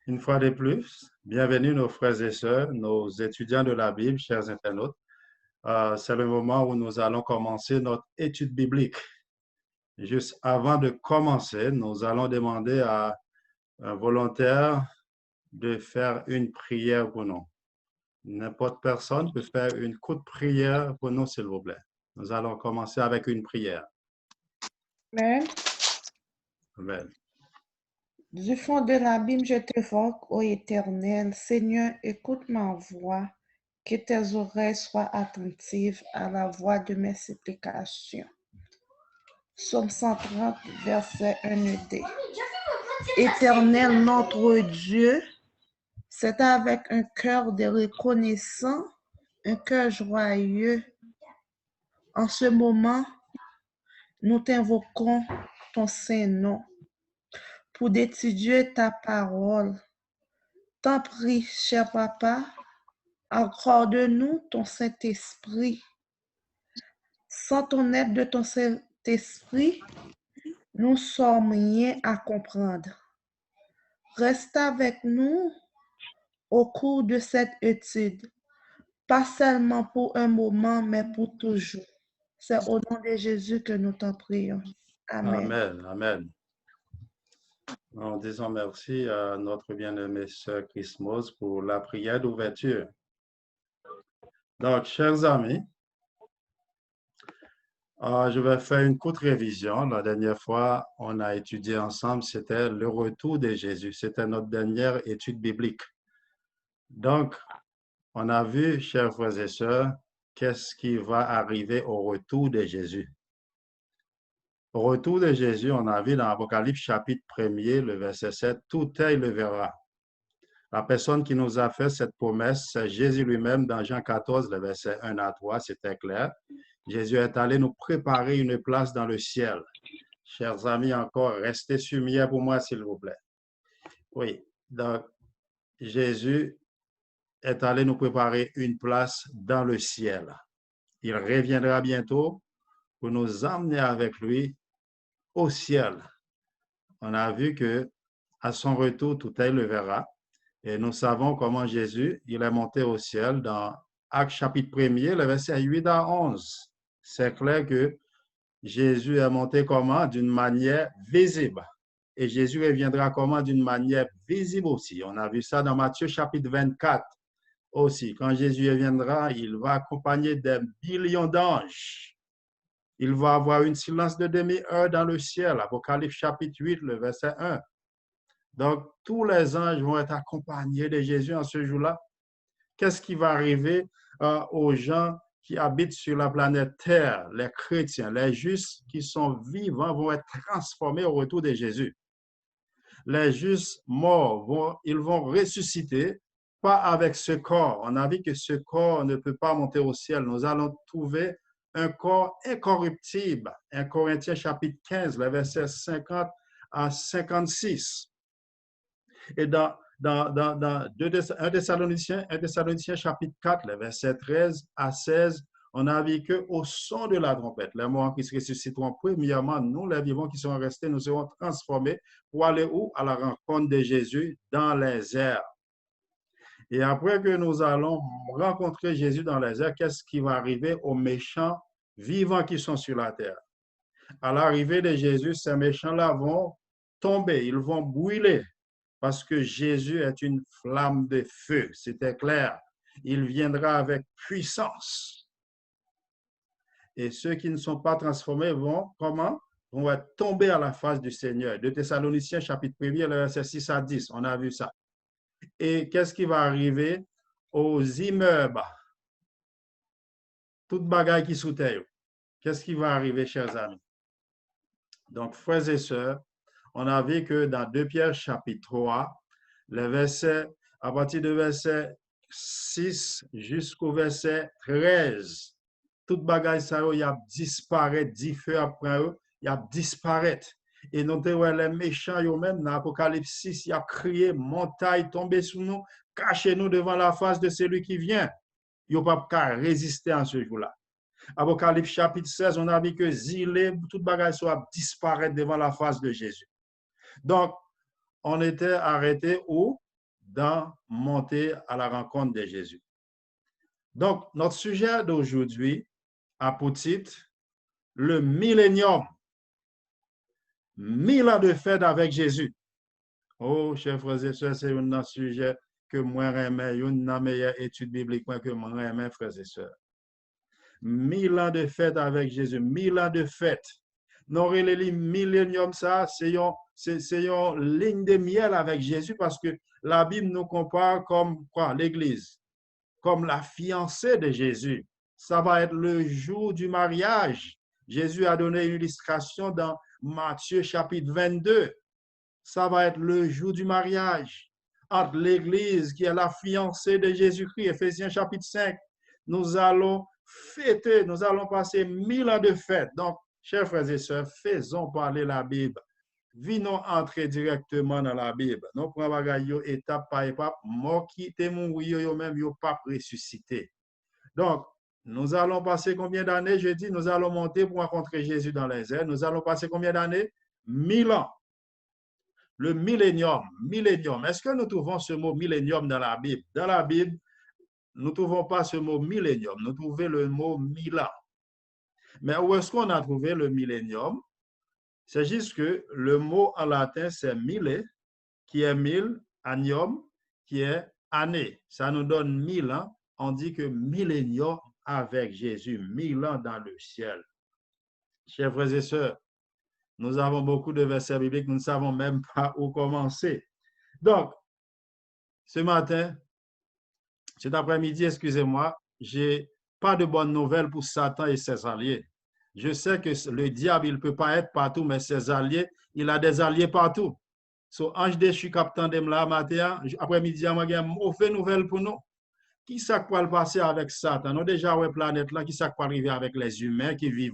Une fois de plus, bienvenue nos frères et sœurs, nos étudiants de la Bible, chers internautes. C'est le moment où nous allons commencer notre étude biblique. Juste avant de commencer, nous allons demander à un volontaire de faire une prière pour nous. N'importe personne peut faire une courte prière pour nous, s'il vous plaît. Nous allons commencer avec une prière. Amen. Amen. Du fond de l'abîme, je t'évoque, ô Éternel. Seigneur, écoute ma voix, que tes oreilles soient attentives à la voix de mes supplications. Psaume 130, verset 1d. Éternel, notre Dieu, c'est avec un cœur de reconnaissant, un cœur joyeux. En ce moment, nous t'invoquons ton Saint-Nom pour d'étudier ta parole. T'en prie, cher Papa, accorde-nous ton Saint-Esprit. Sans ton aide de ton Saint-Esprit, nous sommes rien à comprendre. Reste avec nous au cours de cette étude, pas seulement pour un moment, mais pour toujours. C'est au nom de Jésus que nous t'en prions. Amen. Amen. Amen. En disant merci à notre bien-aimée sœur Christmose pour la prière d'ouverture. Donc, chers amis, je vais faire une courte révision. La dernière fois, on a étudié ensemble, c'était le retour de Jésus. C'était notre dernière étude biblique. Donc, on a vu, chers frères et sœurs, qu'est-ce qui va arriver au retour de Jésus. Au retour de Jésus, on a vu dans Apocalypse chapitre 1er, le verset 7, « Tout œil le verra ». La personne qui nous a fait cette promesse, c'est Jésus lui-même dans Jean 14, le verset 1 à 3, c'était clair. Jésus est allé nous préparer une place dans le ciel. Chers amis, encore, restez sumières pour moi, s'il vous plaît. Oui, donc Jésus est allé nous préparer une place dans le ciel. Il reviendra bientôt pour nous emmener avec lui au ciel. On a vu que à son retour, tout œil le verra. Et nous savons comment Jésus, il est monté au ciel dans Actes chapitre 1er, le verset 8 à 11. C'est clair que Jésus est monté comment? D'une manière visible. Et Jésus reviendra comment? D'une manière visible aussi. On a vu ça dans Matthieu chapitre 24 aussi. Quand Jésus reviendra, il va accompagner des millions d'anges. Il va avoir une silence de demi-heure dans le ciel. Apocalypse chapitre 8, le verset 1. Donc, tous les anges vont être accompagnés de Jésus en ce jour-là. Qu'est-ce qui va arriver aux gens qui habitent sur la planète Terre, les chrétiens, les justes qui sont vivants vont être transformés au retour de Jésus. Les justes morts, ils vont ressusciter, pas avec ce corps. On a vu que ce corps ne peut pas monter au ciel. Nous allons trouver un corps incorruptible. 1 Corinthiens chapitre 15, le verset 50 à 56. Et dans 1 Thessaloniciens chapitre 4, les versets 13 à 16, on a vu qu'au son de la trompette, les morts qui se ressusciteront premièrement, nous les vivants qui sont restés, nous serons transformés pour aller où? À la rencontre de Jésus dans les airs. Et après que nous allons rencontrer Jésus dans les airs, qu'est-ce qui va arriver aux méchants vivants qui sont sur la terre? À l'arrivée de Jésus, ces méchants-là vont tomber, ils vont brûler. Parce que Jésus est une flamme de feu, c'était clair. Il viendra avec puissance. Et ceux qui ne sont pas transformés vont, comment? Vont être tombés à la face du Seigneur. 2 Thessaloniciens, chapitre 1er, verset 6 à 10, on a vu ça. Et qu'est-ce qui va arriver aux immeubles? Toute bagaille qui sous terre. Qu'est-ce qui va arriver, chers amis? Donc, frères et sœurs, on a vu que dans 2 Pierre, chapitre 3, le verset, à partir du verset 6 jusqu'au verset 13, toute bagaille ça, il a disparu, 10 feux après eux, il a disparu. Et nous avons les méchants, eux-mêmes, dans l'Apocalypse 6, il a crié, montagne tombée sur nous, cachez-nous devant la face de celui qui vient. Ils n'ont pas résister en ce jour-là. Apocalypse chapitre 16, on a vu que zilé, toute bagaille soit disparaître devant la face de Jésus. Donc, on était arrêté où? dans monter à la rencontre de Jésus. Donc, notre sujet d'aujourd'hui a pour titre le millénium. 1000 ans de fête avec Jésus. Oh, chers frères et sœurs, c'est un sujet que moi j'aime, une meilleure étude biblique que moi j'aime, frères et sœurs. 1000 ans de fête avec Jésus, 1000 ans de fête. Non, le millénium, ça, c'est une ligne de miel avec Jésus parce que la Bible nous compare comme quoi? L'Église, comme la fiancée de Jésus. Ça va être le jour du mariage. Jésus a donné une illustration dans Matthieu chapitre 22. Ça va être le jour du mariage entre l'Église qui est la fiancée de Jésus-Christ. Éphésiens chapitre 5. Nous allons fêter, nous allons passer 1000 ans de fête. Donc, chers frères et sœurs, faisons parler la Bible. Venons entrer directement dans la Bible. Nous prenons étape par étape. Mort qui est mort, yo même yo pas ressuscité. Donc, nous allons passer combien d'années? Je dis, nous allons monter pour rencontrer Jésus dans les airs. Nous allons passer combien d'années? 1000 ans. Le millénium. Millénium. Est-ce que nous trouvons ce mot millénium dans la Bible? Dans la Bible, nous ne trouvons pas ce mot millénium. Nous trouvons le mot 1000 ans. Mais où est-ce qu'on a trouvé le millénium? C'est juste que le mot en latin, c'est mille, qui est 1000, annium, qui est année. Ça nous donne 1000 ans. On dit que millénium avec Jésus, 1000 ans dans le ciel. Chers frères et sœurs, nous avons beaucoup de versets bibliques, nous ne savons même pas où commencer. Donc, ce matin, cet après-midi, excusez-moi, je n'ai pas de bonnes nouvelles pour Satan et ses alliés. Je sais que le diable, il ne peut pas être partout, mais ses alliés, il a des alliés partout. So, ange déchu captain de là matin, après-midi, il y a une mauvaise nouvelle pour nous. Qui ça va passer avec Satan? Nous déjà la planète là, qui ça va arriver avec les humains qui vivent,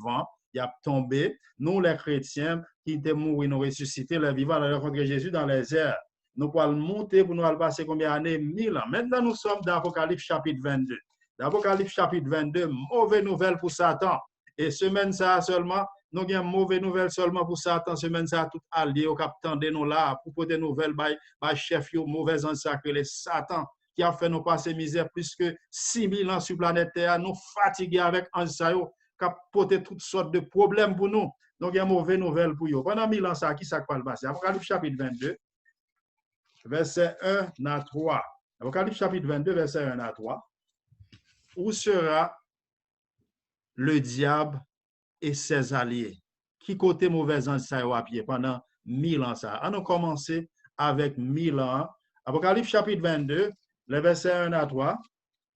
il a tombé. Nous, les chrétiens, qui étaient morts, nous ressuscités, les vivants, nous rencontré Jésus dans les airs. Nous pouvons monter pour nous passer combien d'années? 1000 ans. Maintenant, nous sommes dans Apocalypse chapitre 22. Dans Apocalypse chapitre 22, mauvaise nouvelle pour Satan. Et semaine ça seulement, nous avons une mauvaise nouvelle seulement pour Satan. Semaine ça, tout allié au capitaine de nous là, pour porter des nouvelles, par chef, mauvais ancêtres, les Satan, qui a fait nous passer misère plus que 6000 ans sur la planète Terre, nous fatigués avec Ansayo, qui a porté toutes sortes de problèmes pour nous. Donc, il y a une mauvaise nouvelle pour eux. Pendant 1000 ans, ça, qui ça va passer? Apocalypse chapitre 22, verset 1 à 3. Apocalypse chapitre 22, verset 1 à 3. Où sera le diable et ses alliés? Qui côté mauvais Ansayo à pied pendant 1000 ans, ça? On a commencé avec 1000 ans. Apocalypse chapitre 22, le verset 1 à 3.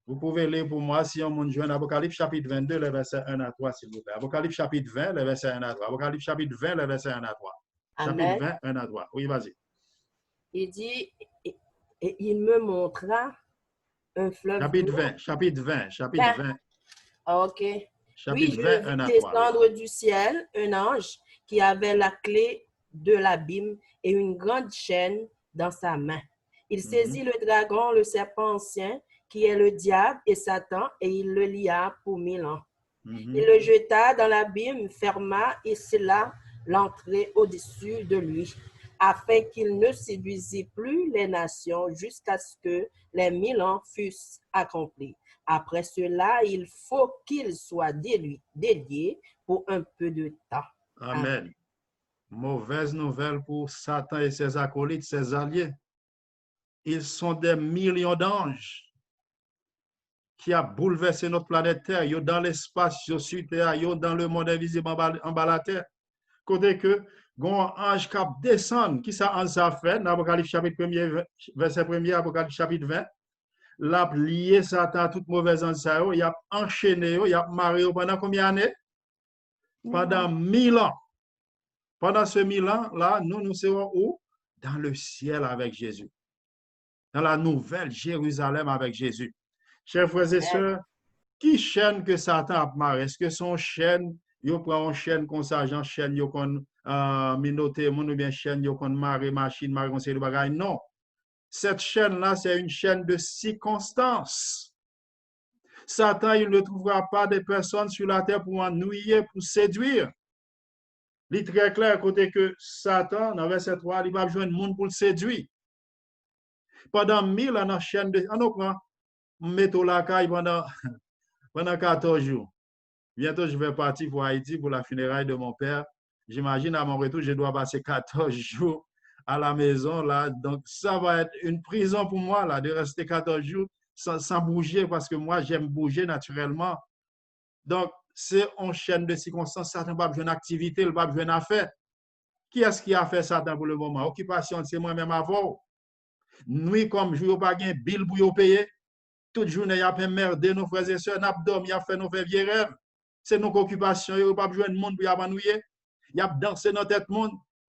Vous pouvez lire pour moi si on me joint Apocalypse chapitre 22, le verset 1 à 3, s'il vous plaît. Apocalypse chapitre 20, le verset 1 à 3. Apocalypse chapitre 20, le verset 1 à 3. Amen. Chapitre 20, 1 à 3. Oui, vas-y. Il dit, et il me montra un fleuve. Chapitre 20, chapitre 20, chapitre 20. OK. Chapitre Puis 20, je 1 à vis 3. descendre du ciel un ange qui avait la clé de l'abîme et une grande chaîne dans sa main. Il saisit le dragon, le serpent ancien, qui est le diable et Satan, et il le lia pour 1000 ans. Il le jeta dans l'abîme, ferma et scella l'entrée au-dessus de lui, afin qu'il ne séduisît plus les nations jusqu'à ce que les 1000 ans fussent accomplis. Après cela, il faut qu'il soit délié pour un peu de temps. Amen. Mauvaise nouvelle pour Satan et ses acolytes, ses alliés. Ils sont des millions d'anges qui a bouleversé notre planète Terre. Ils sont dans l'espace, ils sont sur Terre, ils sont dans le monde invisible en bas de la Terre. Côté que, un ange qui descend, qui ça en fait, dans Apocalypse chapitre 1er, verset 1er, Apocalypse chapitre 20, l'a lié Satan à toute mauvaise ange, il a enchaîné, il a marié pendant combien d'années? Pendant 1000 ans. Pendant ce 1000 ans-là, nous serons où? Dans le ciel avec Jésus. Dans la nouvelle Jérusalem avec Jésus. Chers frères et sœurs, qui chaîne que Satan a marre? Est-ce que son chaîne, il prend une chaîne comme ça, genre chaîne, il kon minoté, ou bien chaîne, il kon marre, machine, marre, conseil de bagaille? Non. Cette chaîne-là, c'est une chaîne de circonstances. Satan, il ne trouvera pas de personnes sur la terre pour ennuyer, pour séduire. Il est très clair côté que Satan, dans verset 3, il va besoin de monde pour le séduire. pendant 1000 ans, dans chaîne de... On prend, mettons la caille pendant 14 jours. Bientôt, je vais partir pour Haïti pour la funéraille de mon père. J'imagine, à mon retour, je dois passer 14 jours à la maison, là. Donc, ça va être une prison pour moi, là, de rester 14 jours sans bouger, parce que moi, j'aime bouger naturellement. Donc, c'est en chaîne de circonstances. Satan n'a pas besoin d'activité, il n'a pas besoin d'affaires. Qui est-ce qui a fait Satan pour le moment? Occupation, c'est moi-même avant. Nuit comme jour, pas de bill pour payer. Toute journée, il y a pas merde, nos frères et sœurs, n'a pas dormi, il y a fait nos vieux rêves. C'est nos occupations, il n'y a pas besoin de monde pour y avanouiller. Il y a dansé dans tête monde.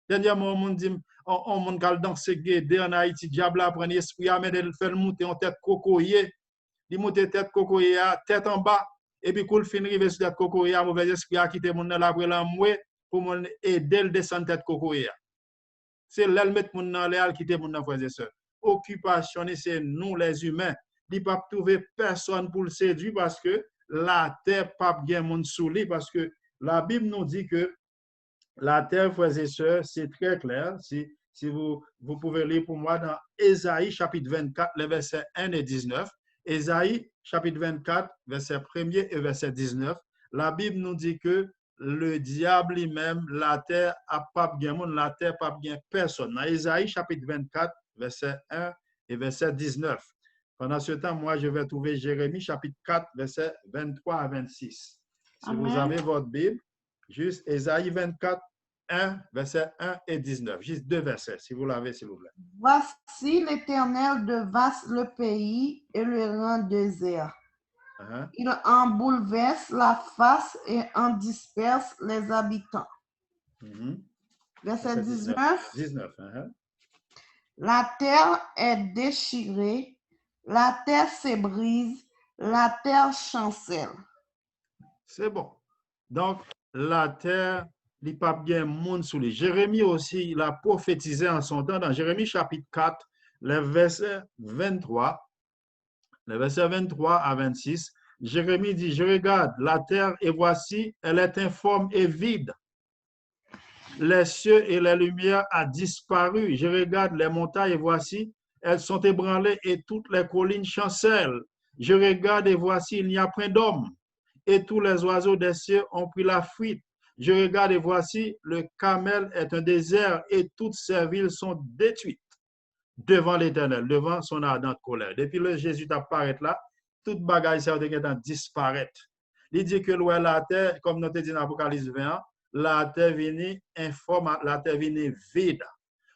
Dernièrement, on dit, on monde qui danse guédé en Haïti, diable a pris esprit, mais il fait monter en tête cocoyer. Il monte tête cocoyer, tête en bas. Et puis, quand il finit rive sur tête cocoyer, mauvais esprit a quitté mon après l'amoué pour mon aider le descendre tête cocoyer. C'est là le mettre mon dans l'air quitter mon frères et sœurs. Occupation, c'est nous les humains. Il ne peut pas trouver personne pour le séduire parce que la terre pas bien monde sous lui, parce que la Bible nous dit que la terre, frères et sœurs, c'est très clair. Si vous pouvez lire pour moi dans Ésaïe chapitre 24, les versets 1 et 19. Ésaïe chapitre 24, verset 1er et verset 19. La Bible nous dit que le diable lui-même, la terre n'a pas bien monde, la terre n'a pas bien personne. Dans Ésaïe chapitre 24, verset 1 et verset 19. Pendant ce temps, moi, je vais trouver Jérémie chapitre 4, verset 23 à 26. Si Amen. vous avez votre Bible, juste Ésaïe 24, 1, verset 1 et 19. Juste deux versets, si vous l'avez, s'il vous plaît. Voici l'Éternel devasse le pays et le rend désert. Il en bouleverse la face et en disperse les habitants. Verset 19. 19. La terre est déchirée, la terre se brise, la terre chancelle. C'est bon. Donc, la terre, il n'y a pas bien monde sous lui. Jérémie aussi, il a prophétisé en son temps dans Jérémie chapitre 4, les versets 23 à 26. Jérémie dit, je regarde la terre et voici, elle est informe et vide. Les cieux et les lumières ont disparu. Je regarde les montagnes et voici, elles sont ébranlées et toutes les collines chancellent. Je regarde et voici, il n'y a point d'homme. Et tous les oiseaux des cieux ont pris la fuite. Je regarde et voici, le Carmel est un désert et toutes ses villes sont détruites devant l'Éternel, devant son ardente colère. Depuis que Jésus apparaît là, toute bagaille ça va disparaître. Il dit que la terre, comme nous te dit dans l'Apocalypse 20, la terre vient informe, la terre vient vide.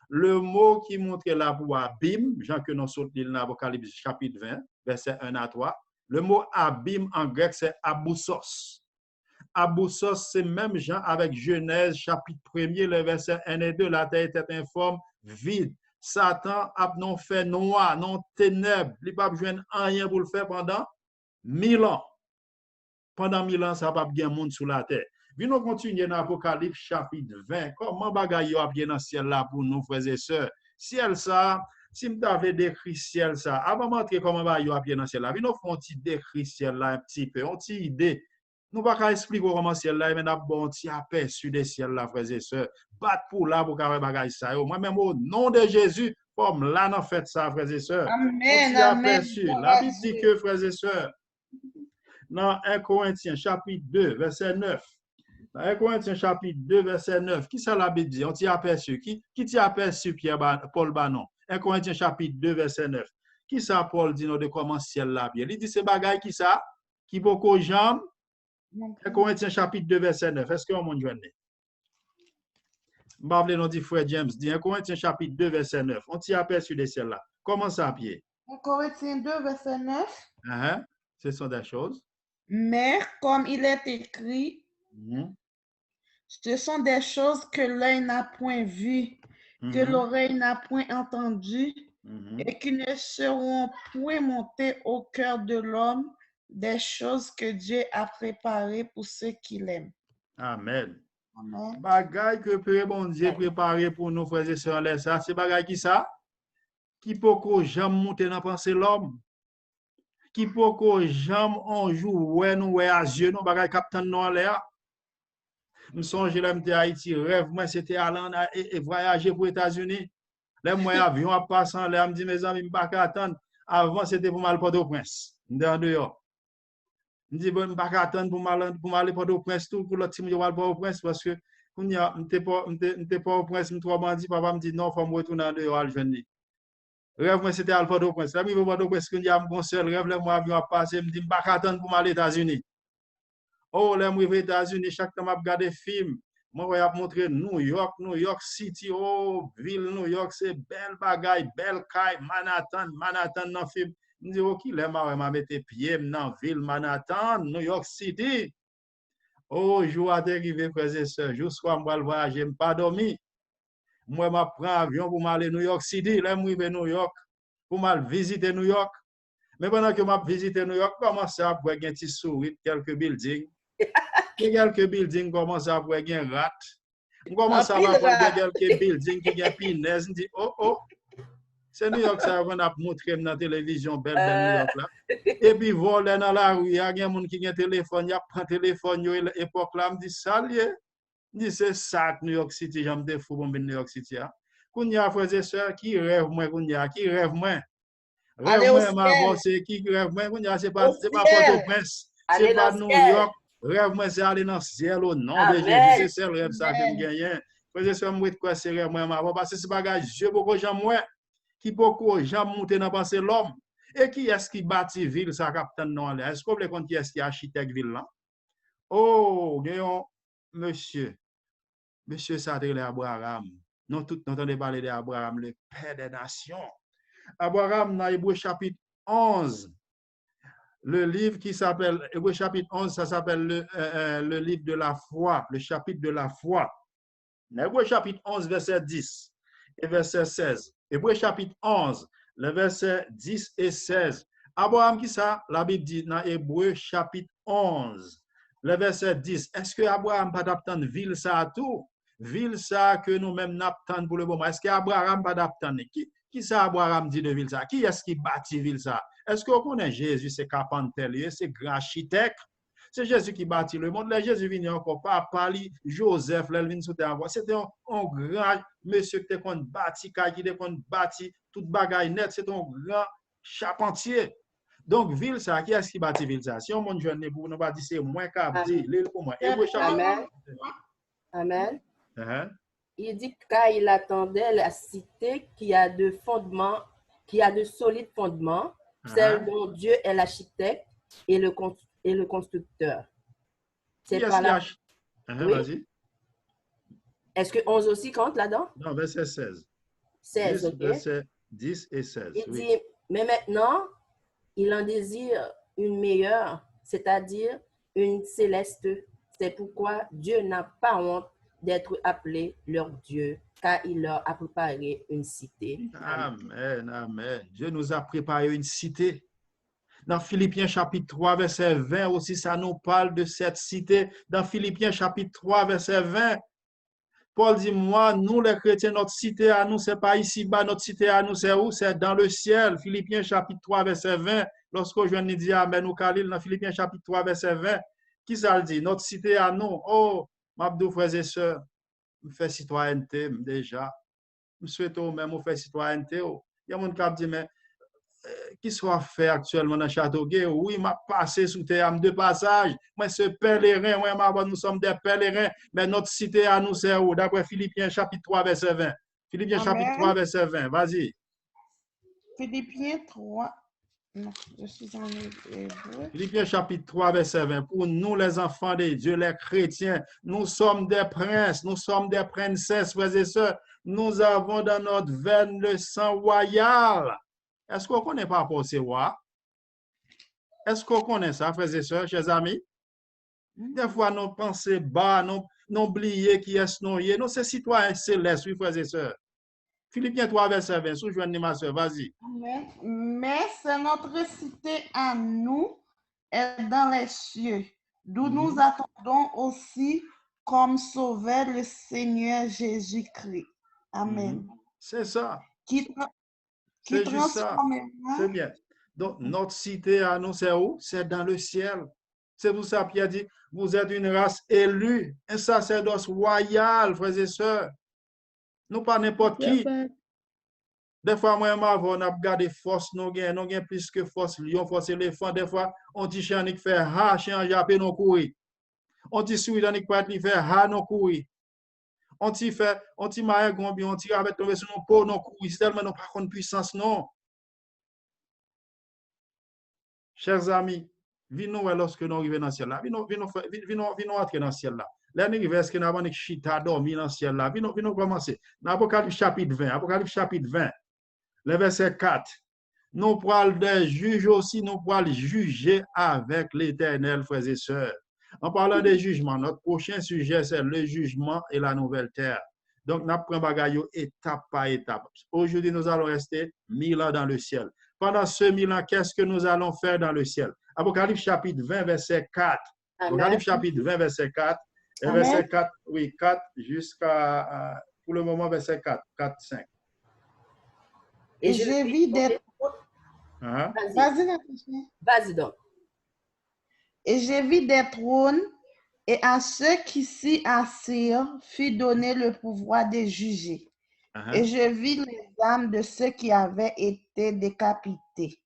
Le mot qui montre là pour abîme, Jean que nous sommes dans l'Apocalypse chapitre 20, verset 1 à 3, le mot abîme en grec c'est aboussos. Aboussos, c'est même Jean avec Genèse chapitre 1er, le verset 1 et 2, la terre était informe, vide. Satan a non fait noir, non ténèbres, il n'a pas besoin de rien pour le faire pendant 1000 ans. Pendant 1000 ans, ça n'a pas bien monde sous la terre. Puis nous continuons dans l'Apocalypse chapitre 20. Comment bagaille a bien dans le ciel là pour nous, frères et sœurs? Ciel ça, si vous avez décrit ciel ça, avant de montrer comment bagaille a bien dans le ciel là, puis nous faisons décrit ciel là un petit peu, une petite idée. Nous ne pouvons pas expliquer comment ciel là, mais nous avons un petit aperçu des ciel là, frères et sœurs. Battre pour là pour faire bagaille ça. Moi-même au nom de Jésus, comme là, nous fait ça, frères et sœurs. Amen, amen. La Bible dit que, frères et sœurs, dans 1 Corinthiens chapitre 2, verset 9. Dans 1 Corinthiens chapitre 2, verset 9. Qui ça la Bible dit? On t'y aperçu. Qui t'y aperçu Paul Banon? 1 Corinthiens chapitre 2, verset 9. Qui ça Paul dit de comment ciel là bien? Il dit c'est bagaille qui ça? Qui beaucoup jambes? 1 Corinthiens chapitre 2, verset 9. Est-ce qu'on m'a joint? M'avle nous dit frère James dit 1 Corinthiens chapitre 2, verset 9. On t'y aperçu de ciel là. Comment ça à pied? 1 Corinthiens 2, verset 9. Ce sont des choses. Mais comme il est écrit, ce sont des choses que l'œil n'a point vues, que l'oreille n'a point entendues, et qui ne seront point montées au cœur de l'homme, des choses que Dieu a préparées pour ceux qui l'aiment. Amen. Amen. Bagaille que Père bon Dieu préparé pour nous, frères et sœurs, ça, c'est bagaille qui ça? Qui peut que jamais monter dans pensée l'homme? Qui peut que jamais on joue ouais nous ouais à yeux nous bagaille capitaine nous en l'air? Nous songe là m'était Haïti rêve moi c'était aller et voyager pour les États-Unis Les moyens avions à passer en l'air, me dit, mes amis, je ne pas attendre. Avant, c'était pour mal Port-au-Prince. Dans dehors. Je dis, bon, je ne pas attendre pour aller Port-au-Prince, tout, pour l'autre, je vais Port-au-Prince, parce que, quand je n'étais pas au Prince, je suis bandit, papa me dit, non, il faut me retourner en dehors à le jeune. Rêve, moi, c'était à Port-au-Prince. Là, je vais Port-au-Prince, quand il y a un seul rêve, les mois avions à passer, je me dis, je ne pas attendre pour aller aux États-Unis. Oh, là, moi, aux États-Unis, chaque temps, je regarde des films. Moi, je vais montrer New York City, oh, ville New York, c'est belle bagaille, belle caille, Manhattan dans le film. Je me dis, ok, là, je vais mettre pied dans la ville Manhattan, New York City. Oh, je vais arriver, frères et sœurs, je sois, je vais voyager, je ne pas dormir. Moi, je prends avion pour aller à New York City, là, je vais à New York, pour visiter New York. Mais pendant que je visite New York, je commence à voir un petit sourire, quelques buildings. Quelques buildings commencent à voir un rat. Je commence à voir quelques buildings qui ont pinaise. Je dis, oh, c'est New York, ça va montrer dans la télévision, belle New York là. Et puis, voler dans la rue, il y a des gens qui ont un téléphone, il y a un téléphone, à l'époque là, je me dis, salut. Je dis, c'est ça que New York City, j'aime des fous pour New York City. Quand il y a frères et sœurs qui rêvent moins, qui rêvent moins. Rêve moi, ma voix, c'est qui rêve moi, c'est pas Port-au-Prince, c'est pas New York. Rêve moi, c'est aller dans le ciel au nom de Jésus. C'est le rêve ça que je gagne. Frères et sœurs, moi, quoi, c'est rêve moi, ma voix, parce que c'est bagage, Dieu, beaucoup de gens, moi, qui beaucoup de gens montent dans pensée l'homme. Et qui est-ce qui bâtit ville, ça, capitaine non là? Est-ce que vous voulez qu'on qui est-ce qui architecte ville là? Oh, gagnons, monsieur ça, c'est Abraham. Nous tous entendons parler d'Abraham, le père des nations. Abraham, dans Hébreu chapitre 11, le livre qui s'appelle, Hébreu chapitre 11, ça s'appelle le livre de la foi, le chapitre de la foi. Hébreu chapitre 11, verset 10 et verset 16. Hébreu chapitre 11, le verset 10 et 16. Abraham, qui ça? La Bible dit dans Hébreu chapitre 11, le verset 10. Est-ce que Abraham pas d'aptendre ville ça à tout? Ville ça que nous-mêmes n'aptendre pour le moment. Est-ce que Abraham pas d'aptendre? Qui ça Abraham dit de ville ça? Qui est-ce qui bâtit ville ça? Est-ce qu'on connaît Jésus, c'est carpentier, c'est grand architecte? C'est Jésus qui bâtit le monde. Là, Jésus vient encore pas parler Joseph, là, il vient sous terre. C'était un grand monsieur qui était bâti, qui était bâti toute bagaille net. C'est un grand charpentier. Donc, ville ça, qui est-ce qui bâtit ville ça? Si on monte jeune, pour nous pas dire c'est moins qu'à dire, l'île pour moi. Amen. Amen. Il dit qu'il attendait la cité qui a de fondements, qui a de solides fondements, celle dont Dieu est l'architecte et le constructeur. C'est pas là. Oui. Vas-y. Est-ce que 11 aussi compte là-dedans? Non, verset 16. 16, ok. Verset 10 et 16. Il dit, mais maintenant, il en désire une meilleure, c'est-à-dire une céleste. C'est pourquoi Dieu n'a pas honte d'être appelé leur Dieu, car il leur a préparé une cité. Amen, amen. Dieu nous a préparé une cité. Dans Philippiens chapitre 3, verset 20 aussi, ça nous parle de cette cité. Dans Philippiens chapitre 3, verset 20, Paul dit, moi, nous les chrétiens, notre cité à nous, c'est pas ici-bas, notre cité à nous, c'est où? C'est dans le ciel. Philippiens chapitre 3, verset 20, lorsque je viens de dire Amen ou Khalil, dans Philippiens chapitre 3, verset 20, qui ça le dit? Notre cité à nous. Oh, m'abdou, frères et sœurs, je fais citoyenneté déjà. Je souhaite même faire citoyenneté. Il y a mon qui dit, mais qui soit fait actuellement dans Châteauguay? Oui, m'a passé sous terre de passage. Moi, ce pèlerin, nous sommes des pèlerins, mais notre cité à nous, c'est où? D'après Philippiens chapitre 3, verset 20. Philippiens chapitre 3, verset 20. Vas-y. Philippiens 3. Non, je suis en hébreu. Philippiens chapitre 3, verset 20. Pour nous, les enfants de Dieu, les chrétiens, nous sommes des princes, nous sommes des princesses, frères et sœurs. Nous avons dans notre veine le sang royal. Est-ce qu'on ne connaît pas pour ces rois? Est-ce qu'on connaît ça, frères et sœurs, chers amis? Des fois, nous pensons bas, nous oublions qui est-ce nous y est. Nous, c'est citoyens célestes, oui, frères et sœurs. Philippiens 3, verset 20. Sous-joignez ma sœur, vas-y. Mais c'est notre cité à nous est dans les cieux, d'où nous attendons aussi comme sauveur le Seigneur Jésus-Christ. Amen. C'est ça. Qui c'est juste ça. C'est bien. Donc, notre cité à nous, c'est où? C'est dans le ciel. C'est pour ça Pierre dit, vous êtes une race élue, un sacerdoce royal, frères et sœurs. Nous pas n'importe qui. Des fois, moi, on a regardé force, nous avons plus que force lion, force éléphant. Des fois, on dit chien qui fait ha, chien jappé, non courir. On dit souris, on dit fait ha, non courir. On dit fait, on dit maïe, on dit avec tomber sur nos peaux, non courir. C'est tellement non pas contre puissance, non. Chers amis, venons lorsque nous arrivons dans le ciel là. Venons entrer dans le ciel là. Là, nous arrivons, est-ce que nous avons un chita dormi dans le ciel là? Venons commencer. Dans Apocalypse chapitre 20, Apocalypse chapitre 20, le verset 4. Nous parlons des juges aussi, nous parlons juger avec l'Éternel, frères et sœurs. En parlant des jugements, notre prochain sujet, c'est le jugement et la nouvelle terre. Donc, nous prenons bagaille étape par étape. Aujourd'hui, nous allons rester 1000 ans dans le ciel. Pendant ce 1000 ans, qu'est-ce que nous allons faire dans le ciel? Apocalypse chapitre 20, verset 4. Amen. Apocalypse chapitre 20, verset 4. Et verset 4, oui, 4 jusqu'à, pour le moment, verset 4, 4, 5. Et j'ai vu des... Vas-y donc. Et j'ai vu des trônes, et à ceux qui s'y assirent fut donné le pouvoir de juger. Et je vis les âmes de ceux qui avaient été décapités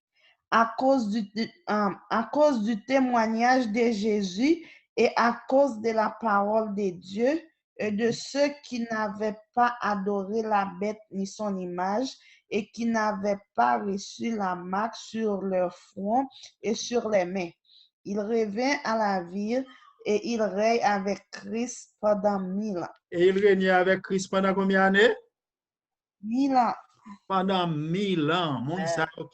à cause du témoignage de Jésus et à cause de la parole de Dieu et de ceux qui n'avaient pas adoré la bête ni son image et qui n'avaient pas reçu la marque sur leur front et sur les mains. Il revint à la vie et il règne avec Christ pendant 1000 ans. Et il régnait avec Christ pendant combien d'années? 1000 ans. Pendant 1000 ans, mon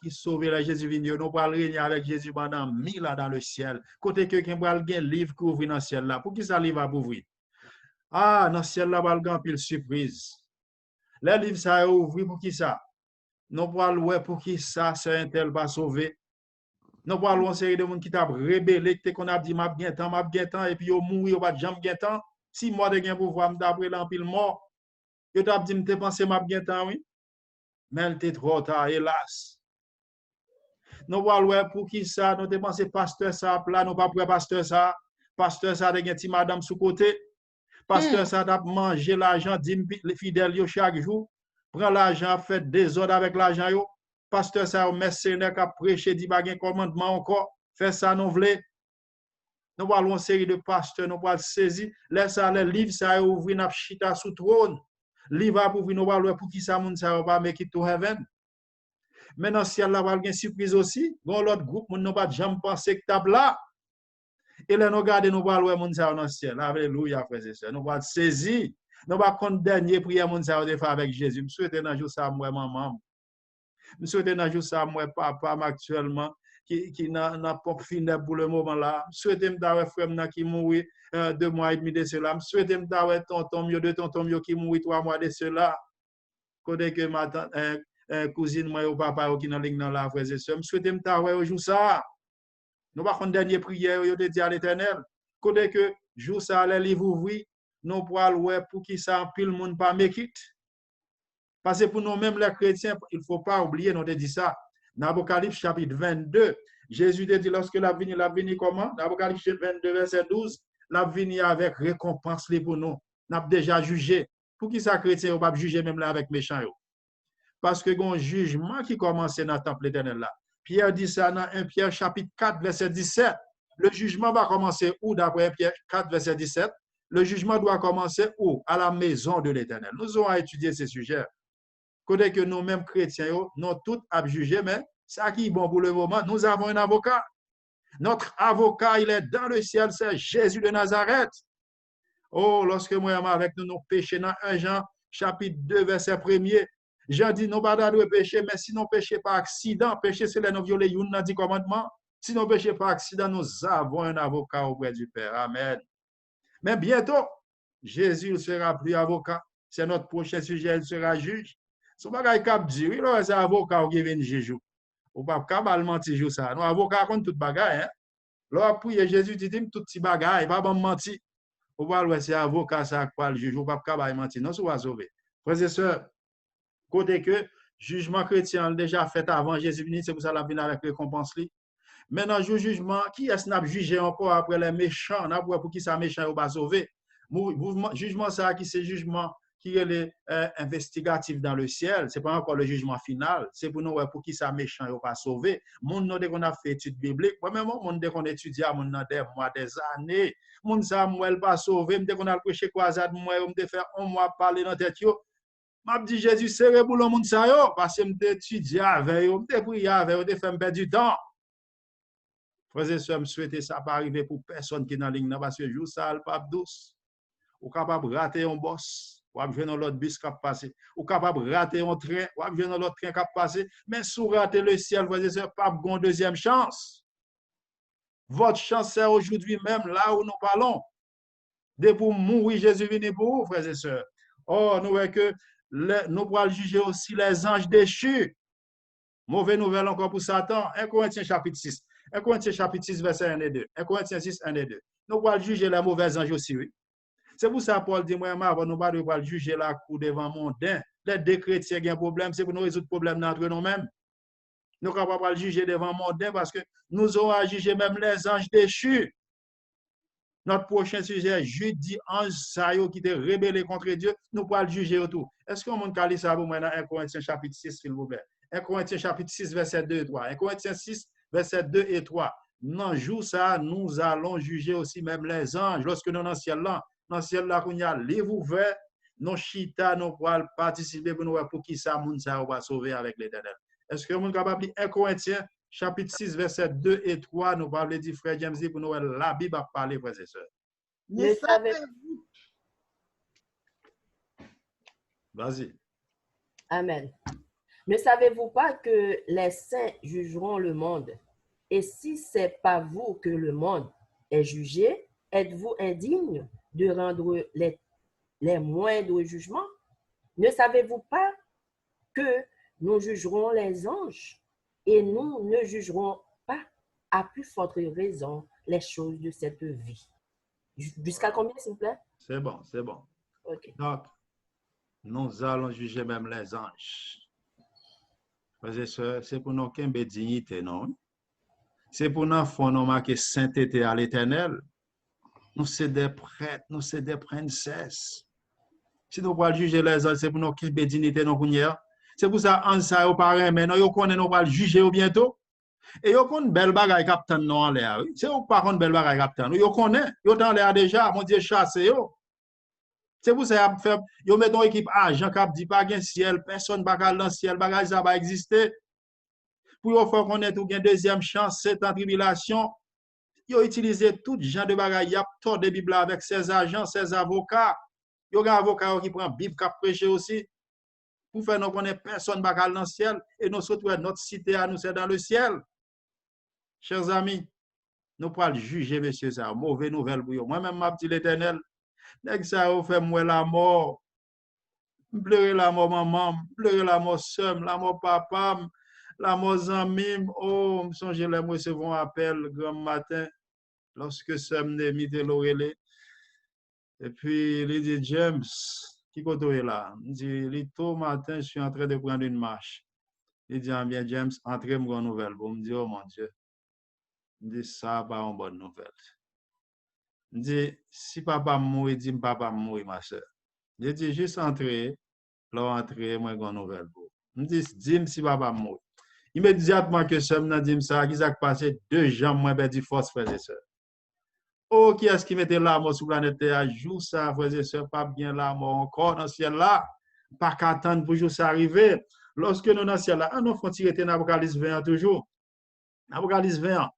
qui sauve la Jésus venu, nous allons régner avec Jésus pendant 1000 ans dans le ciel. Côté que quelqu'un va un livre qui ouvre dans le ciel là. Pour qui ça livre va ouvrir? Ah, dans le ciel là, va le pile surprise. Le livre ça ouvrir pour qui ça? Nous allons pour qui ça, c'est un tel va sauver. Nous allons une série de monde qui t'a rébellé, qui qu'on a dit m'a bien temps, et puis au mourir, va jamais bien temps. Si moi de gain pouvoir d'après l'empile mort, yo t'a dit me penser m'a bien temps oui. Mais elle était trop tard, hélas. Nous allons pour qui ça, nous dépensons pasteur ça, là, nous pas pour pasteur ça de gen ti madame sous côté, pasteur ça t'a mangé l'argent, dit les fidèles yo chaque jour, prend l'argent, fait désordre avec l'argent yo, pasteur ça, mercenaire qui a prêché, dit pas gen commandement encore, fait ça nous voulons. Nous allons une série de pasteurs, nous allons saisir, laisse ça, les livres ça ouvrir, n'a chita sous trône. Livre pour nous voir pour qui ça moun ça va make it to heaven. Maintenant ciel là va une surprise aussi. Bon l'autre groupe moun n'a pas jamais pensé que table là. Et là nous regarder nous voir moun ça dans ciel. Alléluia frères et sœurs. Nous va saisir. Nous va compte dernier prière moun ça de faire avec Jésus. Je souhaite dans jour ça moi maman. Je souhaite dans jour ça moi papa actuellement qui n'a pas fini pour le moment là. Je souhaite m'dawe frère qui mourir 2 mois et demi de cela. Je souhaite m'dawe tonton mio qui mourir 3 mois de cela. Côté que ma tante cousine moi ou papa qui dans ligne dans la frères et sœurs. Je souhaite m'dawe au jour ça. Nous pas dernière prière yo te dit à l'Éternel. Côté que jour ça les livres ouvri, nous pour pour qui ça pile monde pas make it. Parce que pour nous même les chrétiens, il faut pas oublier nous te dit ça. Dans Apocalypse chapitre 22, Jésus te dit lorsque la vini comment? Dans Apocalypse 22 verset 12, la vini avec récompense pour nous. N'a déjà jugé. Pour qui ça chrétien ou pas juger même là avec méchant yo? Parce que un jugement qui commence dans le temple éternel là. Pierre dit ça dans 1 Pierre chapitre 4 verset 17. Le jugement va commencer où d'après 1 Pierre 4 verset 17? Le jugement doit commencer où? À la maison de l'Éternel. Nous allons étudier ces sujets. Côté que nous-mêmes chrétiens, nous tous à juger, mais ça qui est bon pour le moment, nous avons un avocat. Notre avocat, il est dans le ciel, c'est Jésus de Nazareth. Oh, lorsque moi avec nous, nous péchons dans 1 Jean, chapitre 2, verset 1er, Jean dit, nous pas de péché, mais si nous péchons par accident, péché c'est là nous violer une dit commandement. Si nous péchons par accident, nous avons un avocat auprès du Père. Amen. Mais bientôt, Jésus ne sera plus avocat. C'est notre prochain sujet, il sera juge. Si vous avez un dire, oui, c'est avocat qui vient juger. Ou pas capable mentir ça. Non, avocat contre toute bagaille. Là, puis Jésus dit tout petit bagaille, pas bon mentir. Ou pas c'est avocat ça qui le juge, ou pas capable mentir. Non, c'est sauver. Frères et sœurs, côté que jugement chrétien déjà fait avant Jésus venu, c'est pour ça la venir avec récompense. Maintenant, jugement, qui est-ce n'a jugé encore après les méchants, n'a pour qui ça méchant ou pas sauver. Jugement ça qui c'est jugement qui est investigatif dans le ciel. Ce n'est pas encore le jugement final. C'est pour nous, pour qui ça méchant n'est pas sauvé. Mon nom, dès qu'on a fait étude biblique, moi-même, mon dès qu'on étudie à mon nom des mois, des années, mon Samuel pas sauvé, dès qu'on a prêché croisade, moi, on me fait un mois parler dans tête, m'a dit Jésus, c'est pour le monde, ça, parce que je étudié avec eux, je prié avec eux, je fait perdre du temps. Frères et sœurs, je souhaite ça pas arriver pour personne qui est dans la ligne, parce que jour ça, le pape douce. Ou capable de rater un boss, ou jouer dans l'autre bus qui passe, ou capable de rater un train, ou jouer dans l'autre train qui passe, mais si vous ratez le ciel, vous n'avez pas une deuxième chance. Votre chance, c'est aujourd'hui même, là où nous parlons. Dès pour mourir, Jésus venu pour vous, frères et sœurs. Oh, nous voyons que nous pourrons juger aussi les anges déchus. Mauvaise nouvelle encore pour Satan. 1 Corinthiens chapitre 6. 1 Corinthiens chapitre 6, verset 1 et 2. 1 Corinthiens 6, 1 et 2. Nous pourrons juger les mauvais anges aussi, oui. C'est pour ça Paul dit, moi, avant nous pas juger la cour devant mondain. Les deux chrétiens qui ont un problème, c'est pour nous résoudre le problème entre nous-mêmes. Nous ne pouvons pas juger devant mondain parce que nous aurons à juger même les anges déchus. Notre prochain sujet, jeudi, ange Sayo qui était rébellé contre Dieu, nous pourrons le juger autour. Est-ce qu'on peut lire ça pour moi dans 1 Corinthiens chapitre 6, s'il vous plaît? 1 Corinthiens chapitre 6, verset 2 et 3. 1 Corinthiens 6, verset 2 et 3. Dans jour ça, nous allons juger aussi même les anges. Lorsque nous sommes dans le ciel là, dans le ciel là, il y a livre ouvert, nos chita, nous pourrons participer pour qui ça, moun ça va sauver avec l'Éternel. Est-ce que nous sommes capables de lire 1 Corinthiens chapitre 6, verset 2 et 3, nous parlons du frère James pour nous, la Bible a parlé, frères et sœurs. Vas-y. Amen. Ne savez-vous pas que les saints jugeront le monde? Et si ce n'est pas vous que le monde est jugé, êtes-vous indigne de rendre les moindres jugements? Ne savez-vous pas que nous jugerons les anges et nous ne jugerons pas à plus forte raison les choses de cette vie? Jusqu'à combien, s'il vous plaît? C'est bon, c'est bon. Okay. Donc, nous allons juger même les anges. Frères et sœurs, c'est pour nous qu'il y ait dignité, non? C'est pour nous faire nous marquer sainteté à l'Éternel. Nous sommes des prêtres, nous sommes des princesses. Si nous pouvons juger les anges, c'est pour nous qu'il y ait dignité, non? C'est pour ça, en ça, au parrain, mais nous allons juger bientôt. Et yo kon bel bagay captain non en l'air. C'est ou pas kon bel bagay captain. Yo connaît, yo dans l'air déjà, mon Dieu chasse yo. C'est pour ça fait yo met une équipe agent cap dit pas gen ciel, personne pas dans ciel, bagay ça va exister. Pour yo faire connaître ou gen deuxième chance, c'est en tribulation. Yo utiliser tout genre de bagay, y a tort de Bible avec ses agents, ses avocats. Yo gen avocat qui prend Bible cap prêcher aussi. Pour faire nous connaître personne pas dans le ciel et nous surtout notre cité à nous c'est dans le ciel. Chers amis, nous pouvons juger, monsieur, ça. Mauvaise nouvelle pour vous. Moi-même, ma petite l'Éternel, dès que ça vous fait moi la mort, pleurer la mort maman, pleurer la mort soeur, la mort papa, la mort ami. Oh, me songe les mots se vont appel grand matin, lorsque soeur me mit l'oreille. Et puis, il dit, James, qui est là? Il dit, il tôt matin, je suis en train de prendre une marche. Il dit, ah bien, James, entrez moi une nouvelle. Vous me dites, oh mon Dieu. Je dis ça pas une bonne nouvelle. Je dis si papa mourit, dis papa mourit ma soeur. Je dis juste entrer, là entrer moi une nouvelle pour. Je dis si papa mourit. Immédiatement que ça me dit ça, qui s'est passé 2 jours moi perdu force frères et sœurs. Oh qui est-ce qui mettait la mort sur la planète Terre jour ça frères et sœurs pas bien la mort encore dans le ciel là, pas qu'attendre pour jour ça arriver. Lorsque nous dans le ciel là, nous faut tirer dans Apocalypse 20 toujours. Apocalypse 20.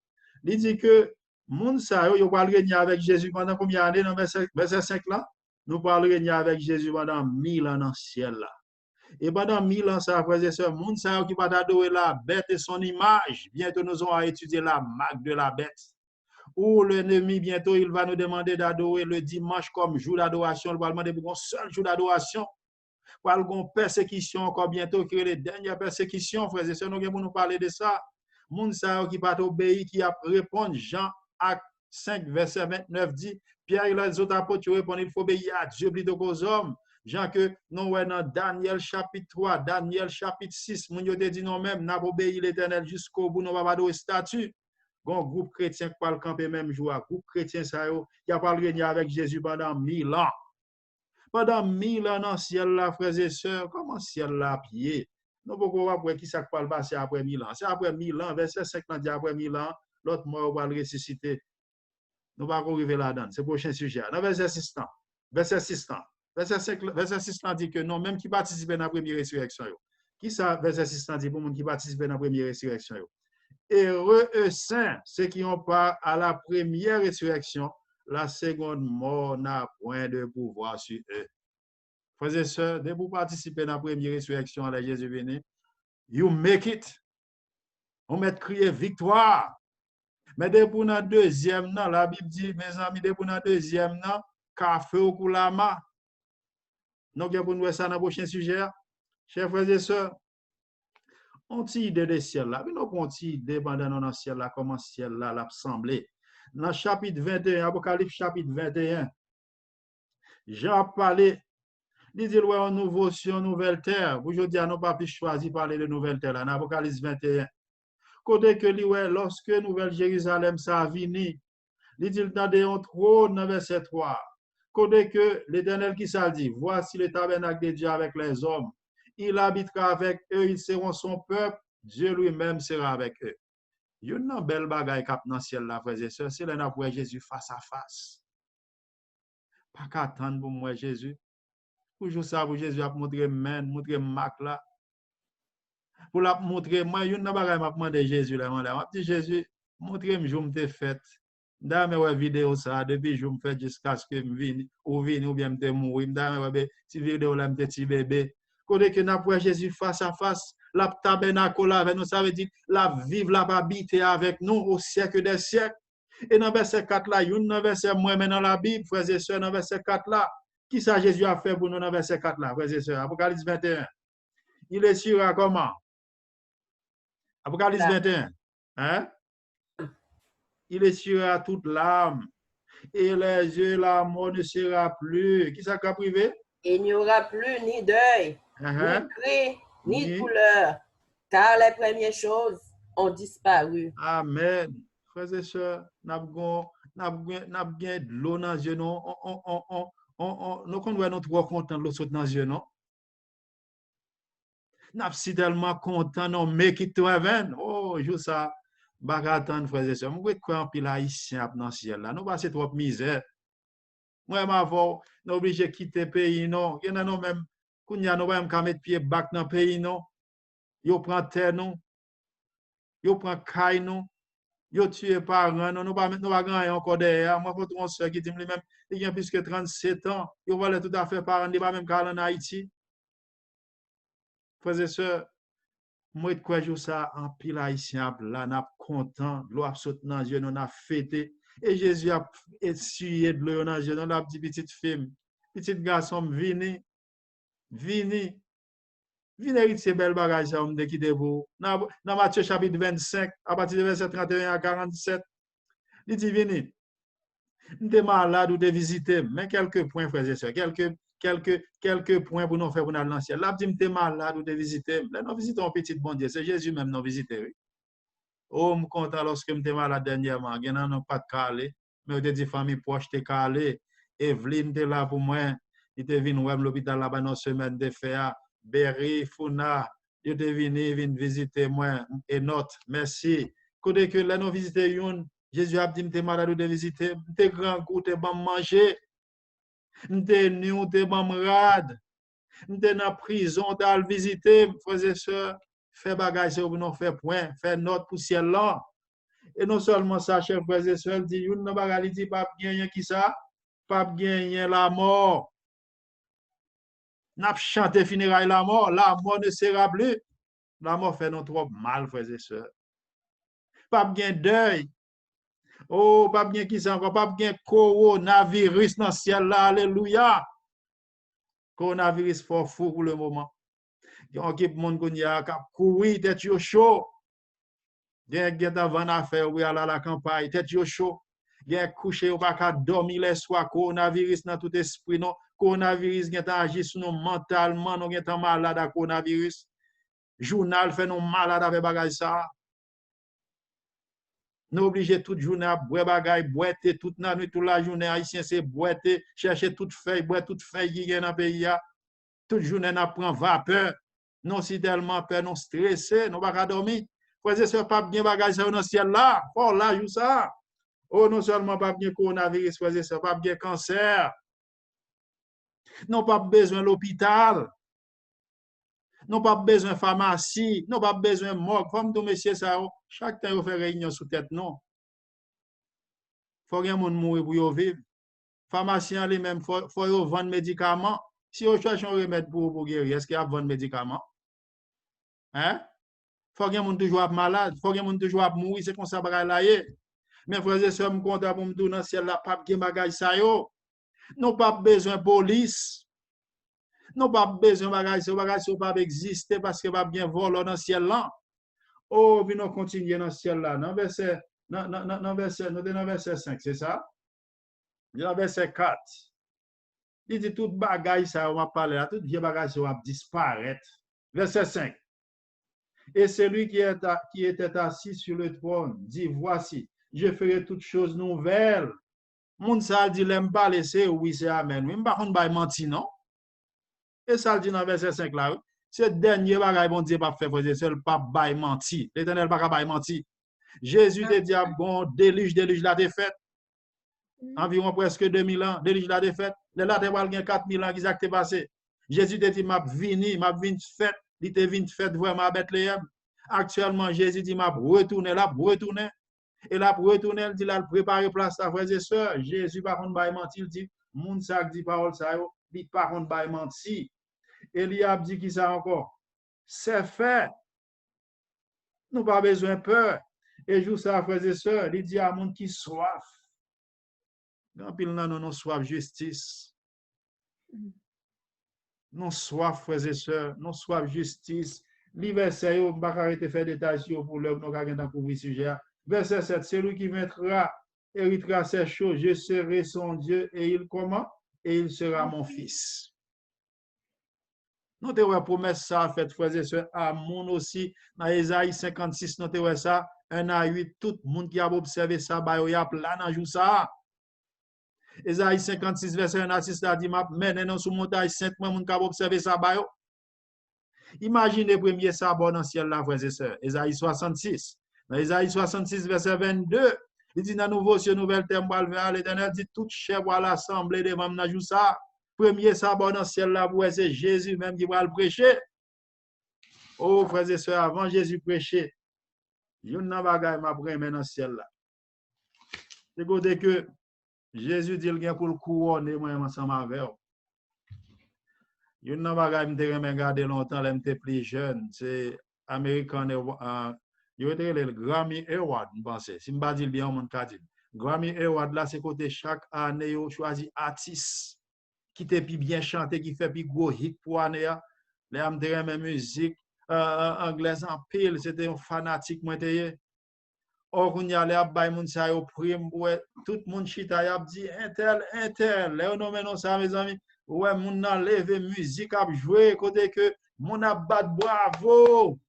Il dit que moun sa yo va régner avec Jésus pendant combien d'années dans verset 5 là? Nous parlons régner avec Jésus pendant 1000 ans dans le ciel là. Et pendant 1000 ans, ça, frères et sœurs, moun sa yo qui va adorer la bête et son image. Bientôt, nous allons étudier la marque de la bête. Ou l'ennemi, bientôt, il va nous demander d'adorer le dimanche comme jour d'adoration. Il va demander pour un seul jour d'adoration. Pour une persécution encore bientôt, qui est les dernières persécutions, frères et sœurs, nous allons nous parler de ça. Moun sa qui pas obéi, qui a répondu, Jean acte 5, verset 29 dit, Pierre et les autres apôtres répondent, il faut obéir à Dieu plutôt qu'aux hommes. Jean que nous dans Daniel chapitre 3, Daniel chapitre 6, moun yo te dit non même, n'a pas obéi l'Éternel jusqu'au bout, nous va pas de statut. Gon groupe chrétien qui parle camper même jour, groupe chrétien ça yo, qui a pas régné avec Jésus pendant 1000 ans. Pendant 1000 ans dans le ciel là, frères et sœurs, comment ciel là pied? Nous pouvons voir qui ça va le passer après 1000 ans. C'est après 1000 ans, verset 5 dit après 1000 ans, l'autre mort va le ressusciter. Nous va arriver là-dedans. C'est le prochain sujet. Dans verset 6 ans. Verset 6 ans. Verset 6 ans dit que non, même qui participe dans la première résurrection. Qui ça, verset 6 ans dit pour les gens qui participent dans la première résurrection? Heureux eux saints, ceux qui ont part à la première résurrection, la seconde mort n'a point de pouvoir sur eux. Frères et sœurs, dès que vous participez dans la première résurrection à la Jésus venu, you make it. On met crier victoire. Mais dès pour la deuxième, la Bible dit, mes amis, dès pour la deuxième, café au coulama. Donc, il y a pour nous ça dans le prochain sujet. Chers frères et sœurs, on tire idée de ciel là. Mais nous on tire idée pendant dans le ciel là, comment ciel là l'a semblé. Dans le chapitre 21, Apocalypse chapitre 21, Jean parlait, il dit, ouais, un nouveau ciel, une nouvelle terre. Aujourd'hui, nous pas pu choisir parler de nouvelle terre là, dans Apocalypse 21. Côté que ouais, lorsque Nouvelle Jérusalem ça vini, il dit dans un trône dans verset 3. Côté que l'Éternel qui ça dit, voici le tabernacle de Dieu avec les hommes. Il habitera avec eux, ils seront son peuple, Dieu lui-même sera avec eux. Il y a une belle bagaille cap dans le ciel là, frères et sœurs, c'est là pour Jésus face à face. Pas qu'attendre pour moi Jésus. Toujours ça pour Jésus a montrer main, montrer marque là. Pour la montrer moi une bagaille m'a demandé Jésus là, m'a dit Jésus, montrez-moi je me fait. Dans mes vidéos ça depuis je me fait jusqu'à ce que me vienne ou bien me mourir. Dans mes petite vidéo là me petit bébé. Côté que n'a pour Jésus face à face, la tabernacle là avec nous ça veut dire la vivre la habiter avec nous au siècle des siècles. Et dans verset 4 là, une dans verset moi dans la Bible, frères et sœurs, dans verset 4 là, qui ça Jésus a fait pour nous dans verset 4 là, frères et sœurs, Apocalypse 21. Il est sûr à comment? Apocalypse 21. Hein? Il est sûr à toute l'âme. Et les yeux, la mort ne sera plus. Qui ça qu'a privé? Il n'y aura plus ni deuil, ni cri, ni douleur, car les premières choses ont disparu. Amen. Frères et sœurs, nous avons de l'eau dans les yeux. Nous sommes trop contents de l'eau dans les yeux. Nous sommes tellement contents de make it to heaven. Oh, je ça. Bagatan, frères et sœurs. Je crois en pile haïtien dans le ciel. Nous passons trop de misère. Moi, nous sommes obligés de quitter le pays. Non. Il y en a même, quand nous avons qu'à mettre pied back dans le pays. Non. Ils prennent terre. Non. Ils prennent caille. Non. Ils tuent parents. Non. Nous ne pouvons pas gagner encore derrière. Moi, je pense que qui dit lui-même, il y a plus que 37 ans. Ils vont tout à fait parents. Ils ne même qu'à aller en Haïti. Frères et sœurs, moi, je crois que ça en pile haïtien. Là, nous sommes contents. L'eau a sauté dans les yeux. Nous avons fêté. Et Jésus a essuyé de l'eau dans les yeux. Nous avons dit, petite fille, petit garçon, venez. Venez hériter ces belles bagages, ça, on quitter vous. Dans Matthieu chapitre 25, à partir de verset 31 à 47, il dit, venez. Nous sommes malades ou de visiter, mais quelques points, frères et sœurs, quelques points pour nous faire pour nous aller dans le ciel. Là, nous sommes malades ou de visiter. Là, nous visitons un petit bon Dieu. C'est Jésus même nous visiter. Oh, je suis content lorsque je suis malade dernièrement. Je n'ai pas de calé, mais je dis famille proche de calé. Evelyne était là pour moi. Il était venu à l'hôpital là-bas dans une semaine de faire. Berry, Funa, il était venu visiter moi. Et note, merci. Quand nous visitons, Jésus a dit que je suis malade de visiter. Je suis grand goût, je suis manger. Je suis nu, je suis malade. Je suis dans la prison, je suis visiter, frères et sœurs. Faire bagage pour nous faire point, faire note pour ciel là. Et non seulement ça, chers frères et sœurs, dit, une bagage dit pas gagner qui ça, pas gagner la mort. N'a chanté funérailles la mort ne sera plus. La mort fait nous trop mal, frères et sœurs. Pas gagner deuil. Oh, pas gagner qui ça encore, pas gagner coronavirus dans le ciel là, alléluia. Coronavirus fort fou pour le moment. On équipe monde qu'on y a courir tête chaud. Gen avant affaire ou aller à la campagne tête chaud. Gen coucher ou pas dormir les soirs coronavirus dans tout esprit non. Coronavirus gen agit sur nous mentalement, nous gen malade à coronavirus. Journal fait nous malade avec bagage ça. Nous obligés toute journée à boire bagaille, boiter toute la nuit, toute la journée, haïtien c'est boiter, chercher toute feuille, boire toute feuille qui est dans le pays. Toute journée, nous prenons vapeur. Nous sommes tellement peur, nous stressés, nous ne pouvons pas dormir. Frères et sœurs, pas bien bagage dans le ciel là. Oh là, joue ça. Oh, non seulement pas bien coronavirus, frères et sœurs, pas bien cancer. Nous pas besoin de l'hôpital. Nous pas besoin de pharmacie. Nous pas besoin de morgue. Comme tout monsieur ça, chaque temps, vous faites réunion sous tête, non. Il faut que les gens mourir pour vivre. Pharmacien lui-même, il faut vendre médicaments. Si on cherche un remède pour guérir, est-ce qu'il y a bon médicament? Hein? Faut que les gens toujours malade, faut que les gens toujours mourir, c'est comme ça là. Mais frères et sœurs, je suis content pour me dire dans le ciel là, pas de bagage ça yo. Nous pas besoin de police. Nous pas besoin de bagage ça pas exister parce que pas bien voler dans le ciel là. Oh, puis nous continuons dans le ciel là. Dans verset, dans verset 5, c'est ça? Dans verset 4. Il dit tout bagage ça on va parler là, tout vieux bagage ça va disparaître. Verset 5. Et celui qui était assis sur le trône dit voici, je ferai toutes choses nouvelles. Moun ça dit l'aime pas laisser oui c'est amen. Mais par contre pas menti non. Et ça dit dans verset 5 là, c'est dernier bagage bon Dieu pas faire c'est le pas bail menti. L'Éternel pas bail menti. Jésus te dit bon déluge la défaite. Environ presque 2000 ans, déluge la défaite. Les là, te 4000 ans qui s'est passé. Jésus te dit, m'a vini fête. Il te vini fête vraiment à Bethléem. Actuellement, Jésus dit, m'a retourné là, retourné. Et là, pour retourner, il dit, là, préparer place à frères et sœurs. Jésus, par contre, va mentir, il dit, moun sa dit parole ça, il par contre, va mentir. Eliab dit qui ça encore? C'est fait. Nous pas besoin de peur. Et jour ça, frères et sœurs, il dit à moun qui soif. Quand pile nan non soif justice. Non soif frères et sœurs, non soif justice. Li verset yo pas arrêter faire détails pour l'homme nous ka dans couvrir sujet. Verset 7, celui qui mettra héritera ces choses, je serai son Dieu et il comment? Et il sera mon fils. Nous te ouais promesse ça fait frères et sœurs à mon aussi dans Ésaïe 56 nous te ouais ça 1 à 8 tout le monde qui a observé ça ba yo y a plan dans jour ça. Ésaïe 56 verset 1 à 6 a dit m'a mène dans sous montagne sainte moi moun ka observer ça ba yo. Imaginez premier sabbat dans le ciel là frères et sœurs. Ésaïe 66. Dans Ésaïe 66 verset 22, il dit dans nouveau ciel nouvelle terre va vers l'Éternel dit toute chair va l'assembler devant dans jour ça. Premier sabbat dans le ciel là pour c'est Jésus même qui va le prêcher. Oh frères et sœurs avant Jésus prêcher. Yon nan bagay m'a prêché dans le ciel là. C'est côté que Jésus dit qu'il pour le couronner moi ensemble avec eux. Yon nan bagay m'te regarder longtemps là m'te plus jeune, c'est American yo était le Grammy Award m'pense. Si m'pa dit bien mon ka dit. Grammy Award là c'est côté chaque année yo choisi artiste qui te pi bien chanter qui fait pi gros hit pour année là. Là m'te remen musique anglaise en pile, c'était un fanatique moi te. Or qu'on y allait à bay moun sa yo prime tout monde chita y a dit intel là non mais non ça mes amis ouais moun nan lever musique a jouer côté que moun a bat bravo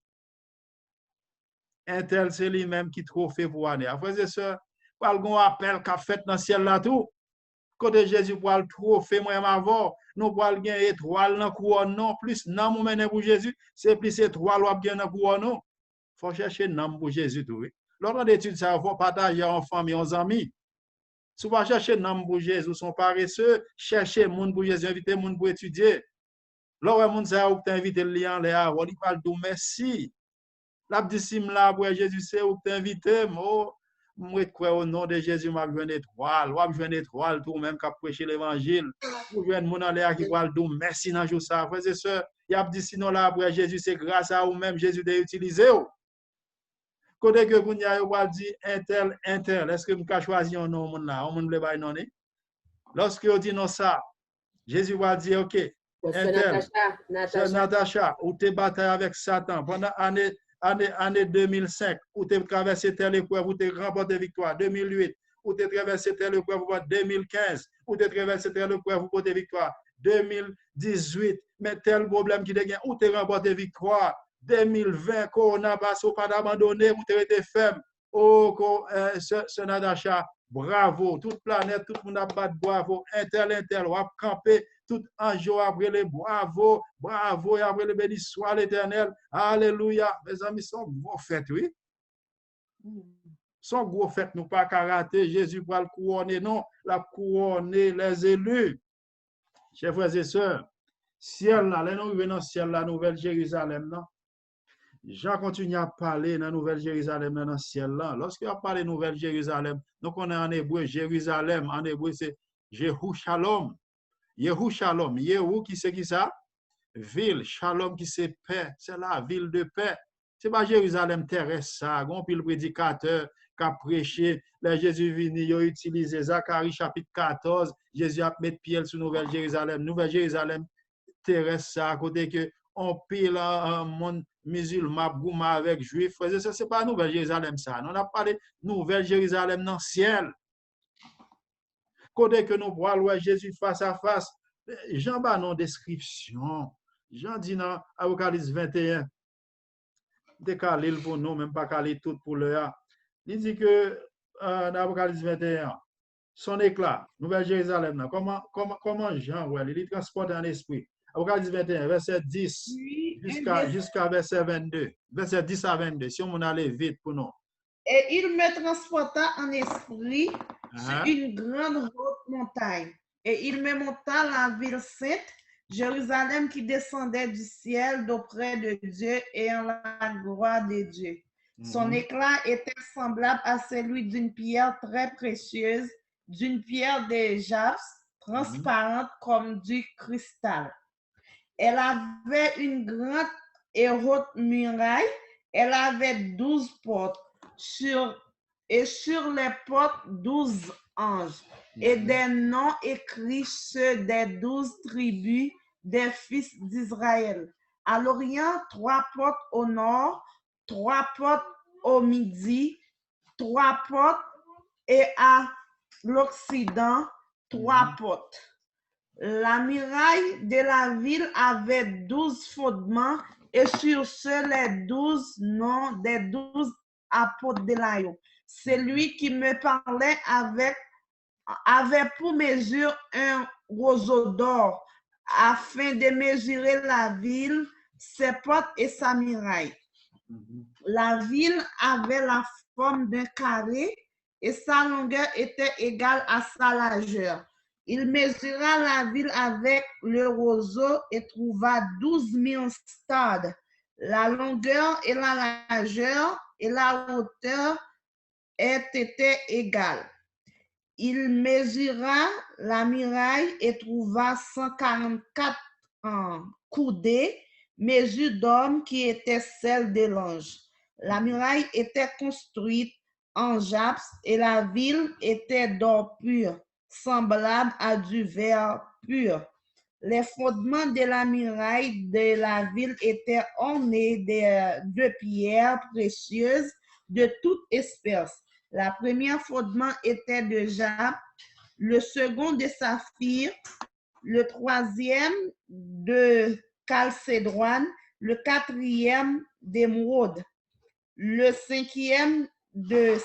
intel c'est lui même qui trop fait pour année frères et sœurs pas gon appel qu'a fait dans ciel là tout côté Jésus pour le trop fait moi avant nous pour le gain étoile dans couronne non plus nan mou mener pour Jésus c'est plus étoile ou bien dans couronne non faut chercher nam pour Jésus tout oui. Lors d'études, ça faut partager en famille, en amis. Si vous ne cherchez nom pour Jésus, sont paresseux, cherchez monde pour Jésus, invitez monde pour étudier. Lors monde ça ou t'invite le lien là, on dit pas de merci. La discime là pour Jésus c'est ou t'invite, moi crois au nom de Jésus m'a joindre étoile, ou joindre étoile tout même qui prêcher l'évangile. Ou joindre mon là qui parle de merci dans jour ça. Frères et sœurs, il y a dit sinon là pour Jésus c'est grâce à ou même Jésus d'utiliser. Côté que vous avez dit intel, est-ce que vous avez choisi un nom là? On ne pas non. Lorsque vous dit non ça, Jésus va dire ok, intel, c'est Natacha, ou tu bataille avec Satan pendant année 2005, ou tu traversé telle épreuve, ou tu remporté victoire, 2008, ou tu traversé telle épreuve, 2015, ou tu traversé telle épreuve, ou tu victoire, 2018, mais tel problème qui devient, ou tu remporté victoire. 2020, Corona passe, ou pas d'abandonner, ou tu été ferme. Oh, ce Nadacha, bravo, toute planète, tout le monde a battu bravo, intel, on a campé, tout ange après les bravo, bravo, et après le béni soit l'Éternel. Alléluia. Mes amis, sont gros fêtes, oui. Son gros fêtes, nous pas rater. Jésus va le couronner, non, la couronner les élus. Chers frères et sœurs, ciel là, nous venons dans le ciel, la Nouvelle Jérusalem, non? Jean continue à parler dans la Nouvelle Jérusalem, dans le ciel là. Lorsqu'il a parlé de Nouvelle Jérusalem, donc on est en hébreu, Jérusalem, en hébreu c'est Jéhushalom. Jéhushalom. Jéhu qui c'est qui ça? Ville. Shalom qui c'est paix. C'est la ville de paix. C'est pas Jérusalem terrestre ça. On puis le prédicateur qui a prêché, les Jésus venu, il a utilisé Zacharie chapitre 14. Jésus a mis pied sur Nouvelle Jérusalem. Nouvelle Jérusalem terrestre ça, à côté que on pile un monde musulman, gouma avec juif. Ça, c'est pas Nouvelle Jérusalem ça. On a parlé Nouvelle Jérusalem dans le ciel. Côté que nous voyons Jésus face à face, Jean ba non description. Jean dit dans Apocalypse 21, décalé pour nous, même pas calé tout pour l'heure. Il dit que dans Apocalypse 21, son éclat, Nouvelle Jérusalem, comment Jean, ouais, il transporte en esprit. Apocalypse 21, verset 10 jusqu'à verset 22. Verset 10 à 22, si on allait vite pour nous. Et il me transporta en esprit sur une grande haute montagne. Et il me monta la ville sainte, Jérusalem qui descendait du ciel d'auprès de Dieu et en la gloire de Dieu. Son éclat était semblable à celui d'une pierre très précieuse, d'une pierre de jaspe, transparente comme du cristal. Elle avait une grande et haute muraille. Elle avait 12 portes. Sur les portes, 12 anges. Et des noms écrits ceux des 12 tribus des fils d'Israël. À l'Orient, 3 portes au nord, 3 portes au midi, 3 portes, et à l'Occident, 3 portes. La muraille de la ville avait 12 fondements, et sur ceux les 12 noms des 12 apôtres de l'agneau. Celui qui me parlait avait pour mesure un roseau d'or, afin de mesurer la ville, ses portes et sa muraille. La ville avait la forme d'un carré et sa longueur était égale à sa largeur. Il mesura la ville avec le roseau et trouva 12 000 stades. La longueur et la largeur et la hauteur étaient égales. Il mesura la muraille et trouva 144 coudées, mesure d'homme qui était celle de l'ange. La muraille était construite en jaspe et la ville était d'or pur, semblable à du verre pur. Les fondements de la muraille de la ville étaient ornés de pierres précieuses de toute espèce. La première fondement était de jaspe, le second de saphir, le troisième de chalcédoine, le quatrième d'émeraude, le cinquième de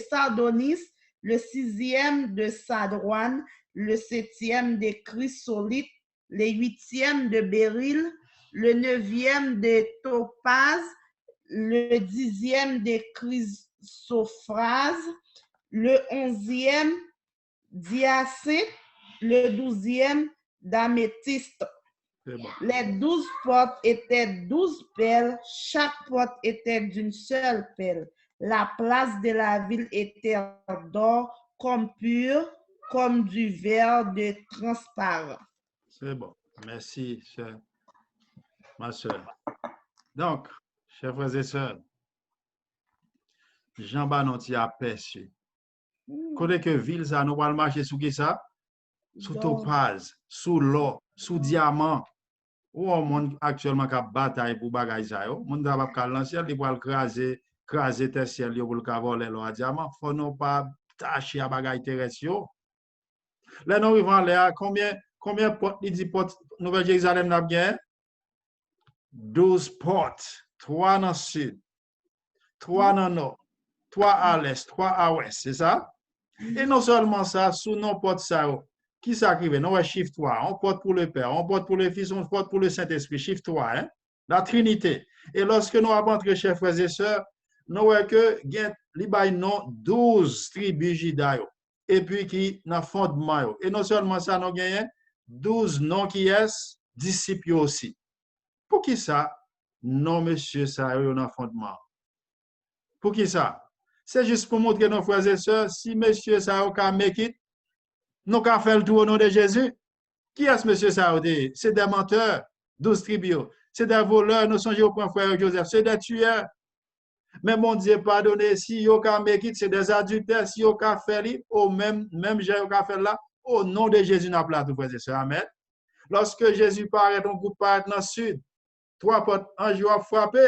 sardonis, le sixième de sardoine, le septième de chrysolite, le huitième de béryl, le neuvième de topaz, le 10e de chrysophrase, le 11e d'hyacinthe, le 12e d'améthyste. Bon. Les 12 portes étaient 12 perles, chaque porte était d'une seule perle. La place de la ville était d'or comme pur, comme du verre de transparent. C'est bon. Merci, ma soeur. Donc, chers frères et sœurs, Jean Banonti a aperçu. Côté que ville, ça, nous allons marcher sous qui ça? Sous topaz, sous l'or, sous diamant. Ou on monde actuellement qui a bataille pour bagaille ça. On monde va pas lancer, il va craser tes ciel pour le voler l'or à diamant. Faut non pas tâcher à bagaille terrestre. Là, nous arrivons là, combien portes, il dit portes, Nouvelle Jérusalem n'a bien? 12 portes, 3 dans le sud, 3 dans le nord, 3 à l'est, 3 à l'ouest, c'est ça? Et non seulement ça, sous nos portes ça, qui s'arrive? Nous, chiffre 3, on porte pour le Père, on porte pour le Fils, on porte pour le Saint-Esprit, chiffre 3, hein? La Trinité. Et lorsque nous avons entré, chers frères et sœurs, nous voyons que nous avons 12 tribus judaïques. Et puis qui dans le fondement. Et non seulement ça, nous avons 12 noms qui est disciples aussi. Pour qui ça? Non, monsieur, ça est dans le fondement. Pour qui ça? C'est juste pour montrer nos frères et sœurs, si monsieur ça a make it, nous avons fait le tour au nom de Jésus. Qui est ce monsieur ça? C'est des menteurs, 12 tribus. C'est des voleurs, nous songeons au point frère Joseph, c'est des tueurs. Mais mon Dieu, pardonnez, si yo ka make it, c'est des adultères, si yo ka fait au même j'ai yo ka fait là, au nom de Jésus, n'a pas tout frères et sœurs. Amen. Lorsque Jésus paraît, ton groupe paraît dans le sud, 3 portes, un jour a frappé,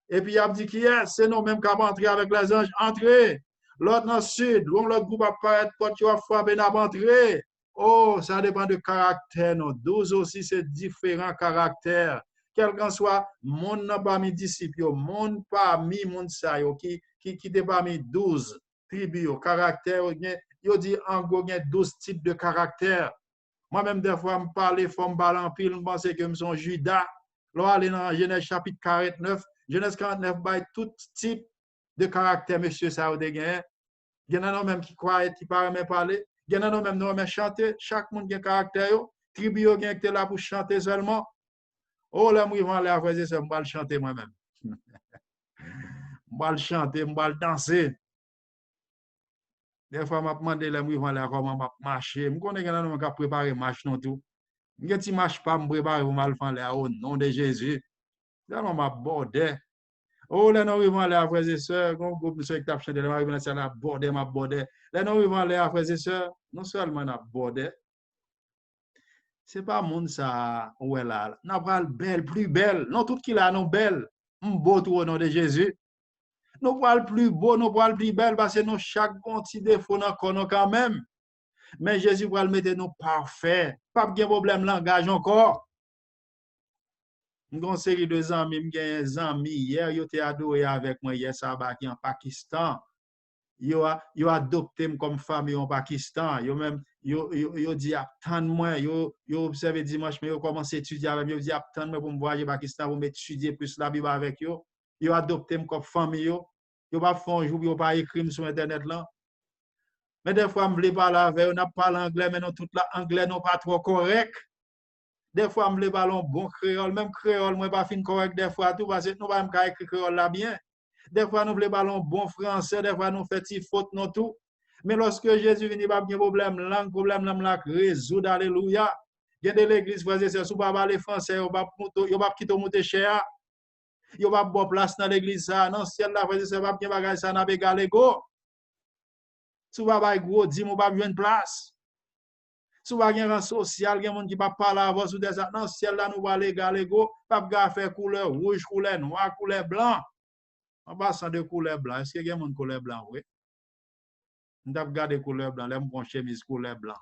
et puis il a dit qui est, c'est nous même qui avons entré avec les anges, entrez. L'autre dans le sud, l'autre groupe apparaît, porte a frappé, n'a pas entré. Oh, ça dépend de caractère, non. 12 aussi, c'est différents caractères. Quel qu'en soit, mon n'a pas mis disciples, mon pas mis mon sa qui était parmi 12 tribus, caractères, il dit en gros, il y a 12 types de caractères. Moi-même, des fois, je parle, je me parle en pile, je pense que je suis Judas. Là, aller dans Genèse chapitre 49, Genèse 49, by tout type de caractère, monsieur Saoudé. Il y en a même qui croient, qui ne parlent même parler. Il y en a même qui même chanter. Chaque monde a un caractère. Tribu qui est là pour chanter seulement. Oh, là, moi, je vais aller à faire ça, je vais chanter moi-même. Je vais chanter, je vais danser. Des fois, je me demande, là, moi, je vais aller comment marcher. Je connais que nous avons préparé marche non tout. Je ne marche pas, je prépare pour mal faire au nom de Jésus. Là, je m'aborde. Oh, là, nous vivons aller à frères et sœurs. Quand groupe de ceux qui tapent chanter, là, je vais m'aborder. Là, nous vivons aller à frères et sœurs. Non seulement m'aborder. C'est pas monde ça, ouais là. N'a pas belle, plus belle. Non, tout qui là, non belle. Beau tout au nom de Jésus. Nous pas le plus beau, nous pas le plus belle, parce que nous, chaque petit défaut, nous connaissons quand même. Mais Jésus va le mettre nous parfait. Pas de problème langage encore. Nous avons une série de amis, j'ai un ami hier, ils ont adoré avec moi hier, ça va qui en Pakistan. Ils ont adopté comme famille en Pakistan. Ils ont même dit attends-moi, ils ont observé dimanche, mais ils ont commencé à étudier avec moi. Ils ont dit attends-moi pour me voyager au Pakistan, pour m'étudier plus la Bible avec eux. Ils ont adopté comme famille. Ils n'ont pas fait un jour, ils n'ont pas écrit sur Internet là. Mais des fois, je ne voulais pas la avec eux, on n'a pas l'anglais, mais non, tout l'anglais n'est pas trop correct. Des fois, je voulais pas un bon créole, même créole, moi, pas fin correct des fois, tout, parce que nous ne pouvons pas écrire créole là bien. Des fois, nous voulons un bon français, des fois, nous faisons des fautes, non tout. Mais lorsque Jésus vient, il n'y a pas de problème, langue, problème, là, résoudre, alléluia. Il y a de l'église, frères et sœurs, si vous ne parlez pas les français, vous ne pas quitter monter cher. Il n'y a pas de bonne place dans l'église, ça. Non, si elle a frères et sœurs, vous ne pouvez pas ça, n'a pas égal ego. Si vous ne parlez pas gros, dis-moi, pas besoin de place. Si vous avez un social, il y a des gens qui ne parlent pas là, vous des non, si elle là, nous va légal, ego, pas faire couleur rouge, couleur noire, couleur blanc. En passant de couleur blanc, est-ce qu'il y a des gens couleur blanc, oui? On doit regarder couleur blanc, là, mon chemise couleur blanc.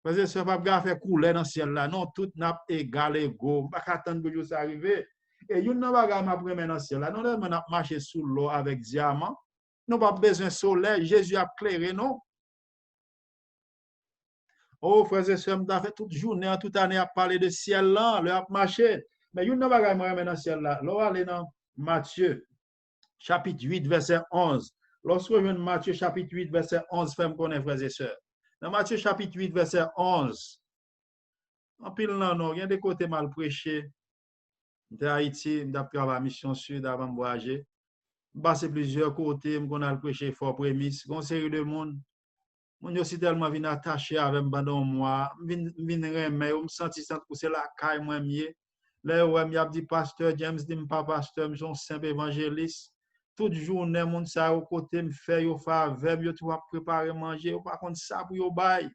Parce que ce n'est pas faire couleur dans le ciel là, non, tout n'a égal, ego. Pas attendre que ça arrive. Et il n'y a pas de dans le ciel là, non, on a marché sous l'eau avec diamant. Nous n'avons pas besoin de soleil, Jésus a clairé, non? Oh, frères et sœurs, nous avons fait toute journée, toute année à parler de ciel là, le a marché. Mais il n'y a pas de dans le ciel là. Là, allez dans Matthieu, chapitre 8, verset 11. Lorsque je viens de Matthieu, chapitre 8, verset 11, fais-moi connaître, frères et sœurs. Dans Matthieu, chapitre 8, verset 11, en pile, non, il y a des côtés mal prêchés. D'Haïti, je travaille à la mission sud avant de voyager. Je passe plusieurs côtés, je connais prêcher fort prémisse. Il y a une série de monde. Mon yo si tellement vin attaché avec pendant moi, vin remet, me senti ça c'est la caille moi mieux. Là ouais, m'a dit pasteur James dit pas pasteur, je suis un simple évangéliste. Toute journée mon ça au côté me fait yo faveur, yo tout préparer manger, yo pas contre ça pour yo bail.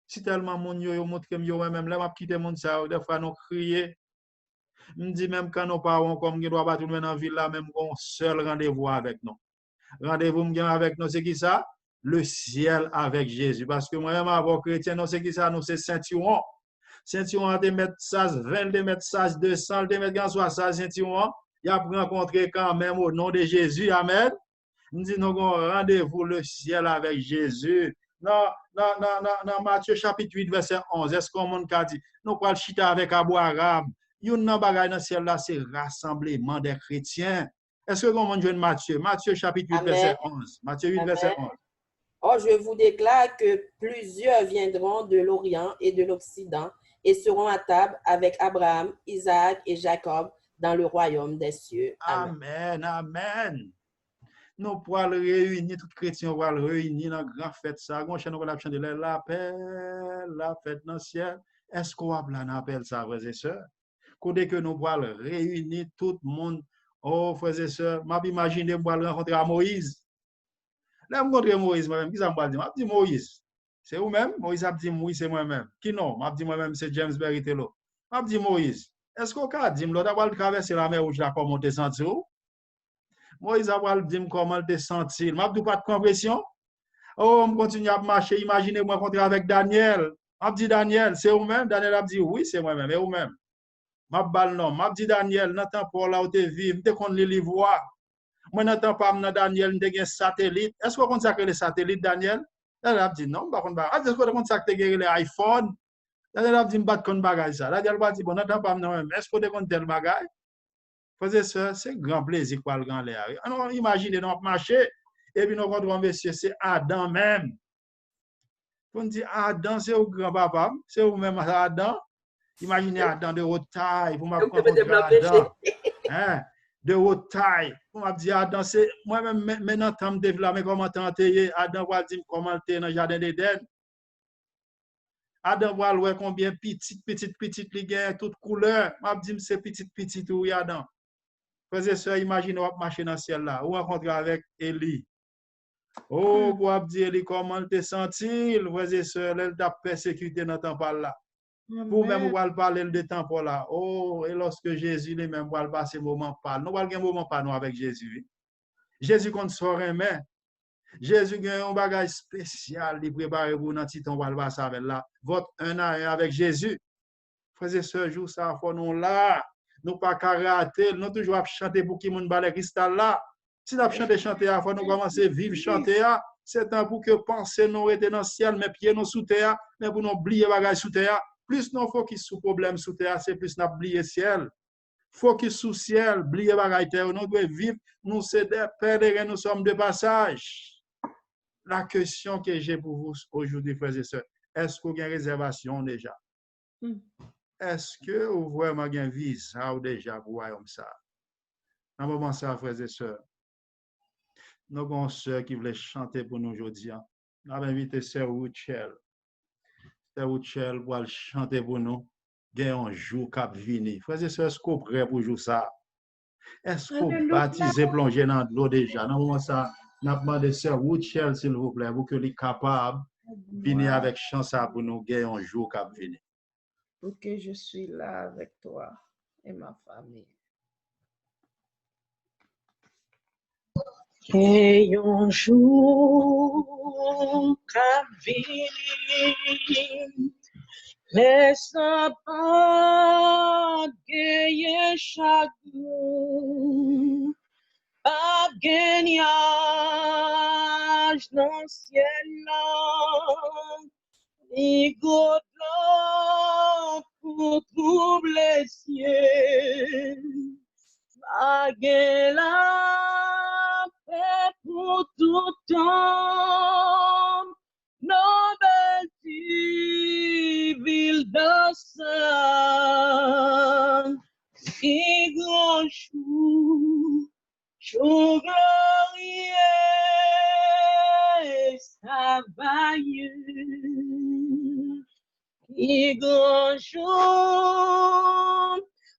Si tellement mon yo montre que yo même là m'a quitté mon ça, des fois nous crier. Me dit même quand nos parents comme doit pas tourner dans ville là même un seul rendez-vous avec nous. Rendez-vous avec nous c'est qui ça? Le ciel avec Jésus. Parce que moi-même, avant chrétien, non, c'est qui ça? Nous, c'est ceinturon. Ceinturon, de mettre 16, 20, de mettre 16, 200, de mettre 60 ceinturon. il a rencontré quand même au nom de Jésus. Amen. Nous disons, nous avons rendez-vous le ciel avec Jésus. Dans Matthieu chapitre 8, verset 11, est-ce qu'on m'a dit, nous allons chiter avec Abraham. Il y a un bagage dans le ciel là, c'est rassemblement des chrétiens. Est-ce que vous avez Matthieu? Matthieu chapitre 8, Amen. verset 11. Matthieu 8, Amen. verset 11. Or, je vous déclare que plusieurs viendront de l'Orient et de l'Occident et seront à table avec Abraham, Isaac et Jacob dans le royaume des cieux. Amen. Amen. Nous pourrons réunir, tous les chrétiens vont le réunir dans la grande fête. Ça, nous allons chanter l'appel, la fête dans le ciel. Est-ce qu'on va appeler ça, frères et sœurs? Dès que nous pourrons réunir tout le monde, oh, frères et sœurs, je m'imagine que je rencontrer Moïse. Là, je rencontre Moïse, moi-même. Qui ça me dit? Je dis Moïse. C'est vous-même? Moïse a dit oui, c'est moi-même. Qui non? Je dis moi-même, c'est James Berry-Tello. Je dis Moïse. Est-ce qu'on a dit, l'autre a traverser la mer où je l'ai comment descendu? Moïse a dit comment te sentir. Je dis pas de compression. Oh, je continue à marcher. Imaginez-moi rencontrer avec Daniel. Je dis Daniel, c'est vous-même? Daniel a dit oui, c'est moi-même. Et vous-même? Je bal non. Je dis Daniel, dans temps pour là où tu vis, je te connais les voix. Moi, n'entends pas Daniel, je un satellite. Est-ce qu'on consacre les satellites, Daniel? Daniel a dit non, je ne sais pas. Est-ce qu'on consacre les iPhone? Daniel a dit, je ne sais pas bagage ça. Daniel a dit, bon, n'entends pas moi-même. Est-ce qu'on compte tel bagage? C'est grand plaisir pour le grand l'air. Alors, imaginez, nous marcher, et puis nous rencontrons monsieur, c'est Adam même. On dit, Adam, c'est au grand-papa, c'est vous-même Adam. Imaginez Adam de haute taille, vous m'avez rencontré Adam. Hein? De haute taille. On m'a dit, Adam, c'est moi-même, maintenant, tu me développes, comment t'es Adam va dire comment t'es dans le jardin d'Éden. Adam va voir combien petit, les gars, toutes couleurs. M'a dit, c'est petit, oui, Adam. Frères et sœurs, imaginez, on va marcher dans le ciel là, ou rencontrer avec Élie. Oh, pour dire Élie, comment te sentir, frères et sœurs, elle t'a persécuté dans le temple là. Pour même, on va parler de temple là. Oh, et lorsque Jésus lui-même va passer moment par nous, va un moment par nous avec Jésus. Jésus compte soirée, mais Jésus a un bagage spécial, il prépare pour nous, on va le passer avec là. Votre un à un avec Jésus. Frères et sœurs, jour ça, faut nous là. Nous pas karaté, nous toujours chanter pour qui moun balé cristal là. Si nous chanter, il faut nous commencer à vivre chanter. C'est temps pour que penser nous était dans le ciel, mais pieds nous sous terre, mais pour nous oublier bagage sous terre. Plus nous focus sur problème sous terre, c'est plus nous oublier ciel. Focus sur ciel, oublier bagage terre. Nous devons vivre, nous c'est des pèlerins, nous sommes de passage. La question que j'ai pour vous aujourd'hui, frères et sœurs, est-ce que vous avez une réservation déjà? Est-ce que vous vraiment avez un visa ou déjà pour royaume ça? Dans le moment ça, frères et sœurs, nous avons une sœur qui voulait chanter pour nous aujourd'hui. Nous avons invité Sœur Rouchel. Sœur Rouchel pour chanter pour nous. Il y a un jour qui vient. Frères et sœurs, est-ce que vous êtes prêts pour jouer ça? Est-ce que vous baptisez plongé dans l'eau déjà? Dans le moment ça, nous avons demandé Sœur Rouchel, s'il vous plaît, pour que vous soyez capable de venir avec chance pour nous. Il y a un jour qui vient. Pour que je suis là avec toi et ma famille. Et un jour qu'a vini, laisse pas gagner chaque jour, pas gagnage dans le ciel là, ni goutte pour troubler ciel, pas la paix pour tout temps, nos belles villes de sang, et grand jour glorieux, savailleux, et grand jour,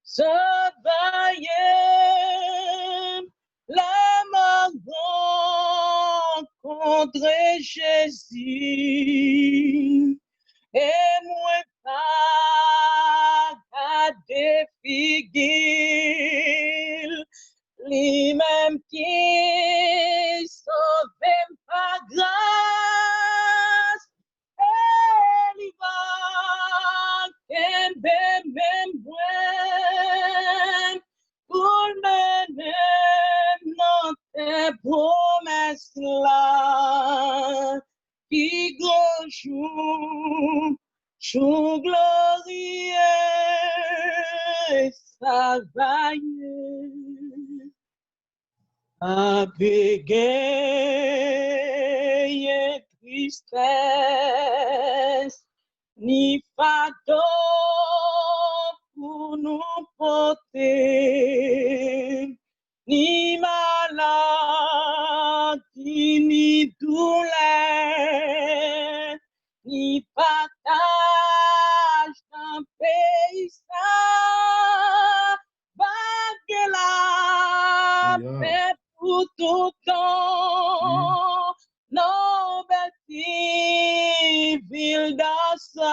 savailleux, la mort contre Jésus, et moi pas à défiguer, lui-même qui sauve par grâce, et il va qu'aimer même pour me promesse là, qui grand jour glorieux, ça va y avec gaie tristesse, ni fardeau pour nous porter, ni maladie, ni douleur, ni partage d'un pays ça, vague la paix pour tout temps, nos belles villes d'ensemble,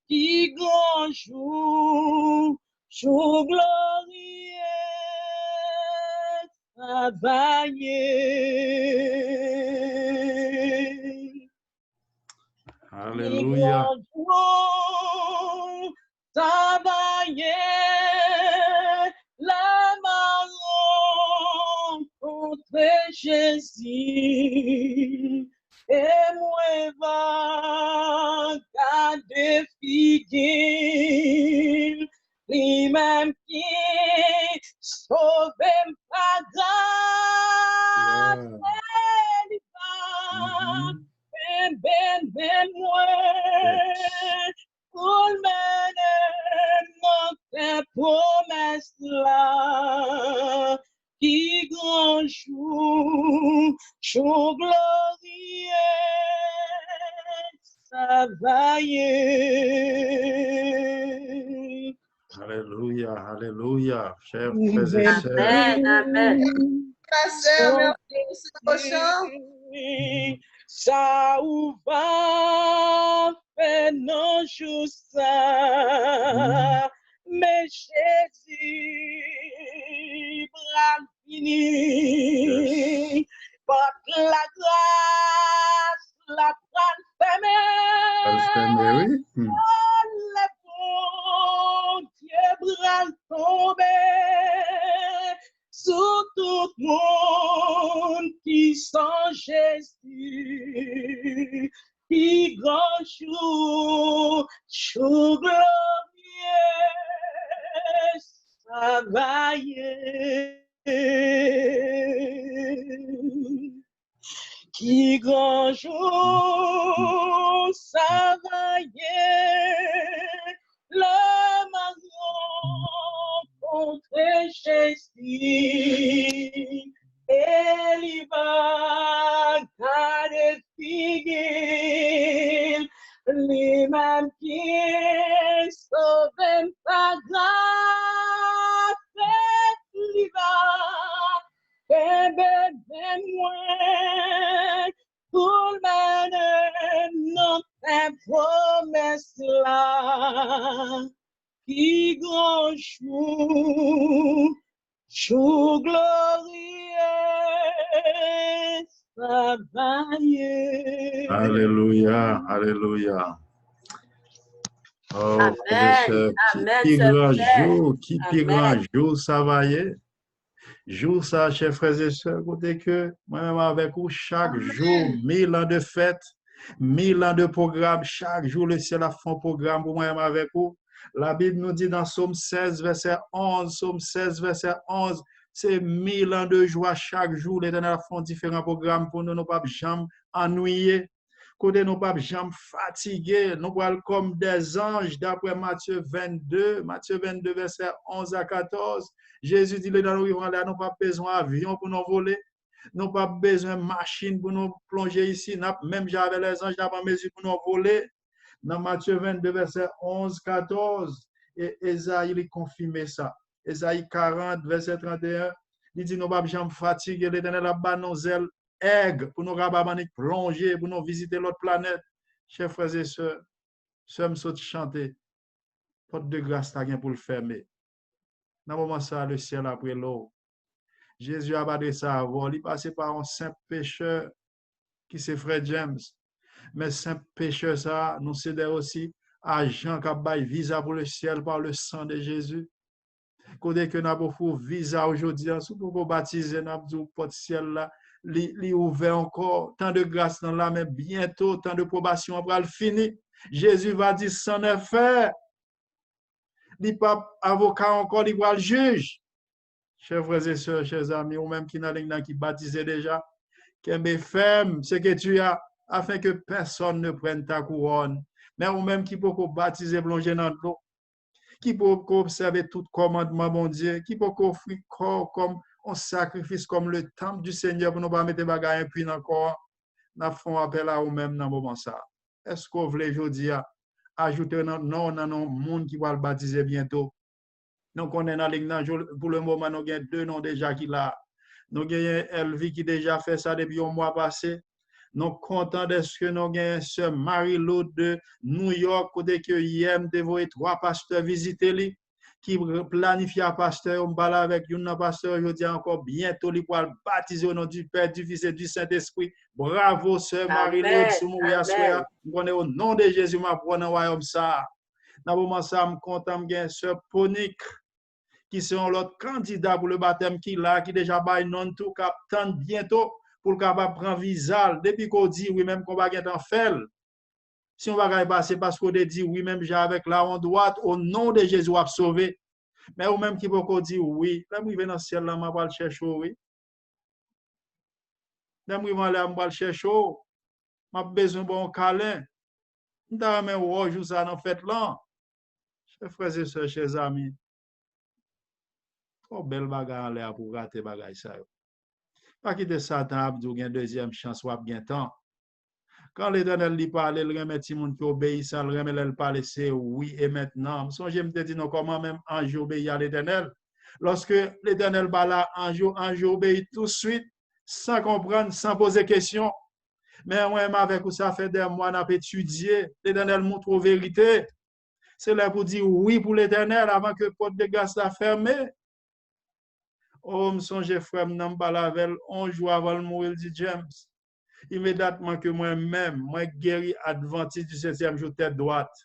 qui grand jour glorieux, travailler. Alléluia. Travailler, la marron contre Jésus. Et moi, va garder figuille, lui-même qui sauve pas grâce, ben, moi, pour mener notre promesse là, qui grand jour glorieux, ça va y est. Alléluia, alléluia, chers frères et sœurs. Amen, amen. Pasteur, merci pour ce chant. Ça ou va faire non juste ça, mais Jésus bras fini, par la grâce, la grande Oui. le bon Dieu bras tombé sur tout le monde qui sont Jésus, qui grand jour glorieux, ça va y qui grand jour, ça va y le marron contre Jésus, et il va garder figuille, lui-même qui sauve pas grâce, il va ben moi, pour mener notre promesse là, qui grand jour glorieux, ça va y est. Alléluia, alléluia. Oh, Amen, frères et sœurs, amen, qui c'est grand vrai. jour, qui grand Amen. jour, ça va y est. Jour ça, chers frères et sœurs, écoutez que moi-même avec vous, chaque jour, 1000 ans de fête, 1000 ans de programme, chaque jour le ciel a fait un programme pour moi-même avec vous. La Bible nous dit dans Psaume 16, verset 11, Psaume 16, verset 11, c'est 1000 ans de joie chaque jour. L'Éternel a fait différents programmes pour nous, nous ne pas jamais ennuyer. Côté nous pas jamais fatigués, nous parlons comme des anges d'après Matthieu 22, verset 11 à 14. Jésus dit, dans nous vivons là, nous pas besoin d'avion pour nous voler, nous pas besoin de machine pour nous plonger ici, même j'avais les anges dans ma mesure pour nous voler. Dans Matthieu 22, verset 11, 14, et Esaïe, il confirme ça. Esaïe 40, verset 31, il dit, nous pas jamais fatigués, l'Éternel a bas nos ailes aigres pour nous rababanner, plonger, pour nous visiter l'autre planète. Chers frères et sœurs, sommes saute chanter, porte de grâce t'as pour le fermer. Dans le moment ça, le ciel après l'eau. Jésus a battu ça avant. Il passait par un simple pécheur qui c'est frère James. Mais simple pécheur ça, nous cédons aussi à Jean qui a visa pour le ciel par le sang de Jésus. côté que n'a beaucoup visa aujourd'hui, sous pour baptiser, n'a dit porte ciel là, li ouvert encore, tant de grâce dans là, mais bientôt, tant de probation après le fini. Jésus va dire, c'en est fait. Il pas avocat encore, il va le juge. Chers frères et sœurs, chers amis, ou même qui n'a qui baptisé déjà, qu'un ferme ce que tu as, afin que personne ne prenne ta couronne. Mais ou même qui peut baptiser plonger dans l'eau, qui peut observer tout commandement, mon Dieu, qui peut offrir corps comme un sacrifice, comme le temple du Seigneur, pour ne pas mettre bagaille puis encore, nous faisons appel à vous-même dans le moment ça. Est-ce que vous voulez aujourd'hui ajouter un nom dans le monde qui va le baptiser bientôt? Donc, on est dans ligne pour le moment, nous avons 2 noms déjà qui là. Nous avons Elvi qui déjà fait ça depuis un mois passé. Nous sommes contents de ce que nous avons ce Marie-Lou de New York, côté que hier, nous avons 3 pasteurs visiter lui, qui planifie un pasteur, on parle avec un pasteur aujourd'hui encore bientôt, il va baptiser au nom du Père, du Fils et du Saint-Esprit. Bravo, sœur Marie-Lou, si nous voulons au nom de Jésus, ma pour dans le royaume ça. Dans le moment ça, je suis content de sœur Ponique, qui sont l'autre candidat pour le baptême qui là, qui déjà bail non tout cap tant bientôt pour capable prendre visa depuis qu'on dit oui même qu'on va gagner en fait. Si on va passer parce qu'on dit oui même j'ai avec la on droite au nom de Jésus à sauver. Mais ou même qui peut dire oui, là moi dans le ciel là m'a pas le chercher oui. Là moi là m'a le chercher, m'a besoin bon câlin. M'ta mais jour ça dans fête là. Chers frères et sœurs, chers amis. Trop belle bagarre en l'air pour rater bagaille ça. Pas quitter Satan Abdou une deuxième chance ou bien temps. Quand l'Éternel lui parle, il remet tout le monde qui obéit, ça le remet le parler, c'est oui et maintenant. Je me dis non comment même ange obéit à l'Éternel. Lorsque l'Éternel parle ange obéit tout de suite, sans comprendre, sans poser question. Mais moi, avec où ça fait des mois, on a étudié, l'Éternel montre la vérité. C'est là pour dire oui pour l'Éternel avant que la porte de grâce soit fermée. Oh, me songe frère, m'en parle avec 11 jours avant le mourir, dit James. Immédiatement que moi-même, moi guéri adventiste du 7e jour tête droite.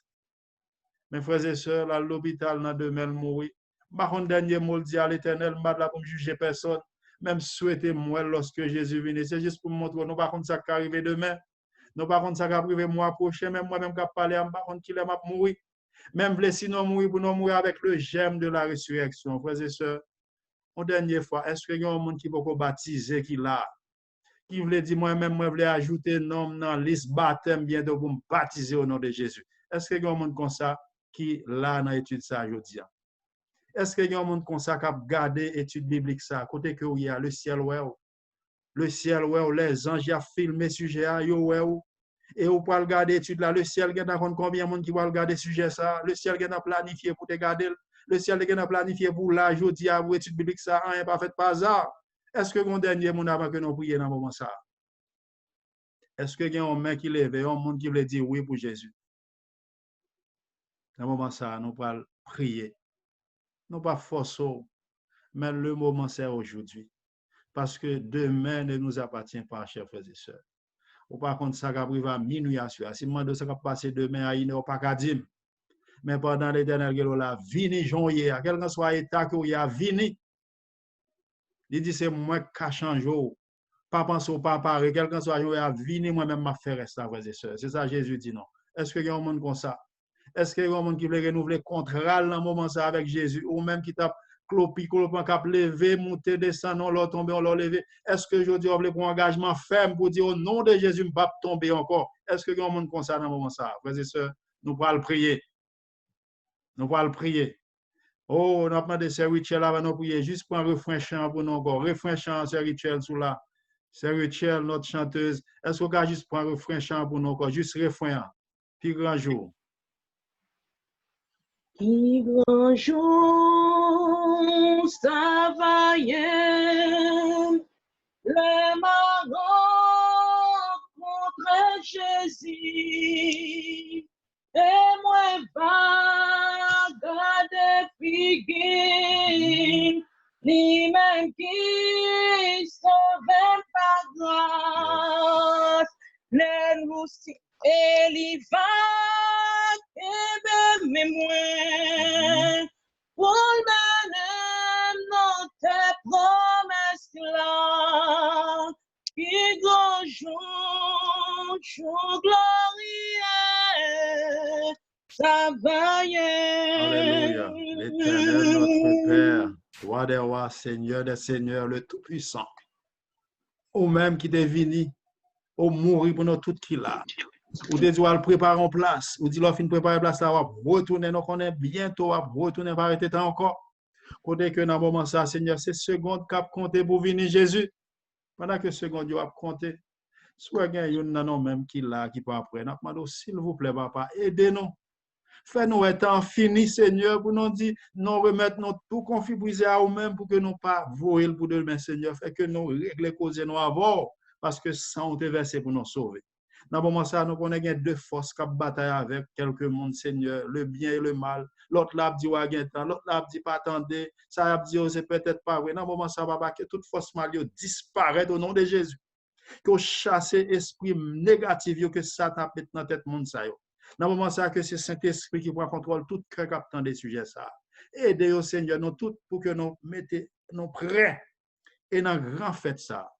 Mes frères et sœurs, à l'hôpital, dans demain, le mourir. Par dernier mot, dit à l'Éternel, je ne pour juger personne. Même souhaiter moi lorsque Jésus vient. C'est juste pour me montrer, nous par contre, ça qui arrive demain. Nous par contre, ça qui arrive mois prochain. Même moi-même, qui parler, par contre, qu'il est mourir. Même si nous mourir, pour nous mourir avec le germe de la résurrection. Frères et sœurs, une dernière fois, est-ce qu'il y a un monde qui peut baptiser qui là? Qui voulait dire moi-même, moi voulais ajouter nom dans la liste baptême bientôt pour me baptiser au nom de Jésus. Est-ce qu'il y a un monde comme ça qui là dans l'étude ça aujourd'hui? Est-ce qu'il y a un monde comme ça qui a gardé l'étude biblique ça? Côté que il y a le ciel le ciel les anges ont filmé sujet et vous pouvez regarder l'étude là, le ciel il y a combien de monde qui va regarder sujet ça? Le ciel il y a planifié pour te garder, le ciel il y a planifié pour là aujourd'hui à l'étude biblique ça, rien pas fait par hasard. Est-ce que mon dernier monde avant que nous prions dans le moment ça? Est-ce qu'il y a un main qui lève, un monde qui veut dire oui pour Jésus? Dans le moment ça, nous allons prier. Nous pas forcer, mais le moment c'est aujourd'hui. Parce que demain ne nous appartient pas, chers frères et sœurs. Ou par contre, ça va arriver à minuit à suivre. Si moi, ça va passer demain à une heure, pas qu'à dire. Mais pendant l'Éternel, la vini janvier, quel que soit l'état que y a vini, il dit c'est moi qui change. Pas penser pas pareil, quel que soit jour à venir moi-même m'a faire ça, frères et sœurs. C'est ça Jésus dit non. Est-ce qu'il y a un monde comme ça? Est-ce qu'il y a un monde qui veut renouveler contrat dans le moment ça avec Jésus ou même qui t'a clopi, cap lever, monter, descendre, on l'a tombé, on l'a levé? Est-ce que aujourd'hui on veut prendre un engagement ferme pour dire au nom de Jésus, je ne vais pas tomber encore? Est-ce qu'il y a un monde comme ça dans le moment ça? Frères et sœurs, nous pourrons le prier. Nous pourrons le prier. Oh, on a demandé ce rituel avant de prier. Juste pour un refrain chant pour nous encore. Refrain chant, ce rituel sous là. C'est Rachel, notre chanteuse. Est-ce qu'on a juste prendre un refrain chant pour nous encore? Juste refrain. Puis grand jour. Puis grand jour, ça va y être. Le marron contre Jésus. Et moi, va garder figuine. Ni même qui sauve par grâce, les roussis et les vagues et même mémoire, pour le promesse là, qui joue glorieux, ça va y Alléluia. L'Éternel, notre Père, roi des rois, Seigneur des seigneurs, le Tout-Puissant, ou même qui t'est venu, ou mourir pour nous tout qui là. Ou des doigts le préparer en place, ou dit l'offre préparer place là, ou retourner, nous connaissons bientôt, ou retourner par arrêter encore. Côté que dans le moment ça, Seigneur, c'est seconde cap compter pour venir Jésus. Pendant que seconde, vous compter. Soit il y a un même qui là, qui peut après. Nous demandons, s'il vous plaît, papa, aidez-nous. Fais-nous un temps fini, Seigneur, pour nous dire, nous remettre nous tout confibriser à nous-mêmes pour que nous pas voyer pour demain, Seigneur. Fait que nous régler causer nous avant, parce que sans te verser pour nous sauver. Dans le moment ça, nous connaissons deux forces qui bataillent avec quelques mondes, Seigneur, le bien et le mal. L'autre l'a dit, l'autre l'a dit, pas attendre. Ça a dit, c'est peut-être pas vrai. Dans le moment ça, papa, que toute force mal disparaît au nom de Jésus. Que chasse esprit négatif que Satan met dans tête monde ça. Dans le moment ça, que c'est Saint-Esprit qui prend contrôle tout cœur captant des sujets ça. Aidez-nous, Seigneur, nous tous pour que nous mettons nous prêts et dans grand fête ça.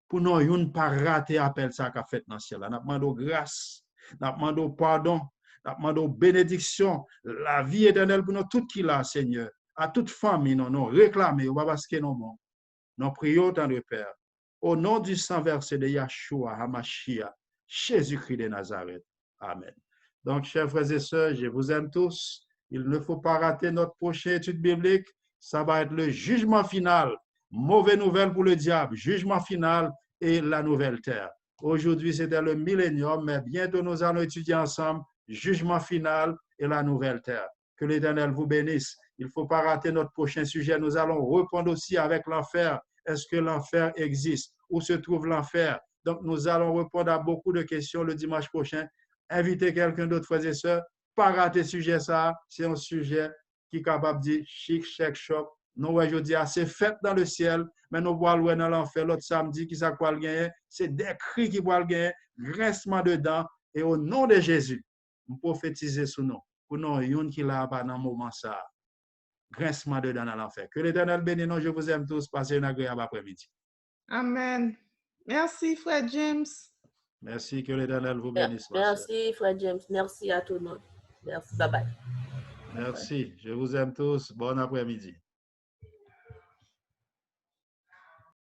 Pour nous, ne pas rater l'appel ça qu'a fait dans le ciel. Nous demandons grâce, nous demandons pardon, nous demandons bénédiction, la vie éternelle pour nous tous qui là, Seigneur. À toute famille, nous réclamons, parce que nous nous prions dans le Père. Au nom du sang versé de Yahshua HaMashiach, Jésus-Christ de Nazareth. Amen. Donc, chers frères et sœurs, je vous aime tous. Il ne faut pas rater notre prochaine étude biblique. Ça va être le jugement final. Mauvaise nouvelle pour le diable. Jugement final et la nouvelle terre. Aujourd'hui, c'était le millénium, mais bientôt nous allons étudier ensemble jugement final et la nouvelle terre. Que l'Éternel vous bénisse. Il ne faut pas rater notre prochain sujet. Nous allons reprendre aussi avec l'enfer. Est-ce que l'enfer existe? Où se trouve l'enfer? Donc, nous allons répondre à beaucoup de questions le dimanche prochain. Invitez quelqu'un d'autre, frères et sœurs. Pas rater ce sujet, ça. C'est un sujet qui est capable de dire chic, chèque, choc. Nous, je dis, c'est fait dans le ciel, mais nous voyons loin dans l'enfer. L'autre samedi, qui ça quoi le gagner? C'est des cris qui vont le gagner, grincement de dents. Et au nom de Jésus, nous prophétisons sur nous. Pour nous, une qui l'a pas dans le moment ça. Grincement de dents dans l'enfer. Que l'Éternel bénisse nous. Je vous aime tous. Passez une agréable après-midi. Amen. Merci, frère James. Merci, que l'Éternel vous bénisse. Merci, frère James. Merci à tout le monde. Merci. Bye bye. Merci. Je vous aime tous. Bon après-midi.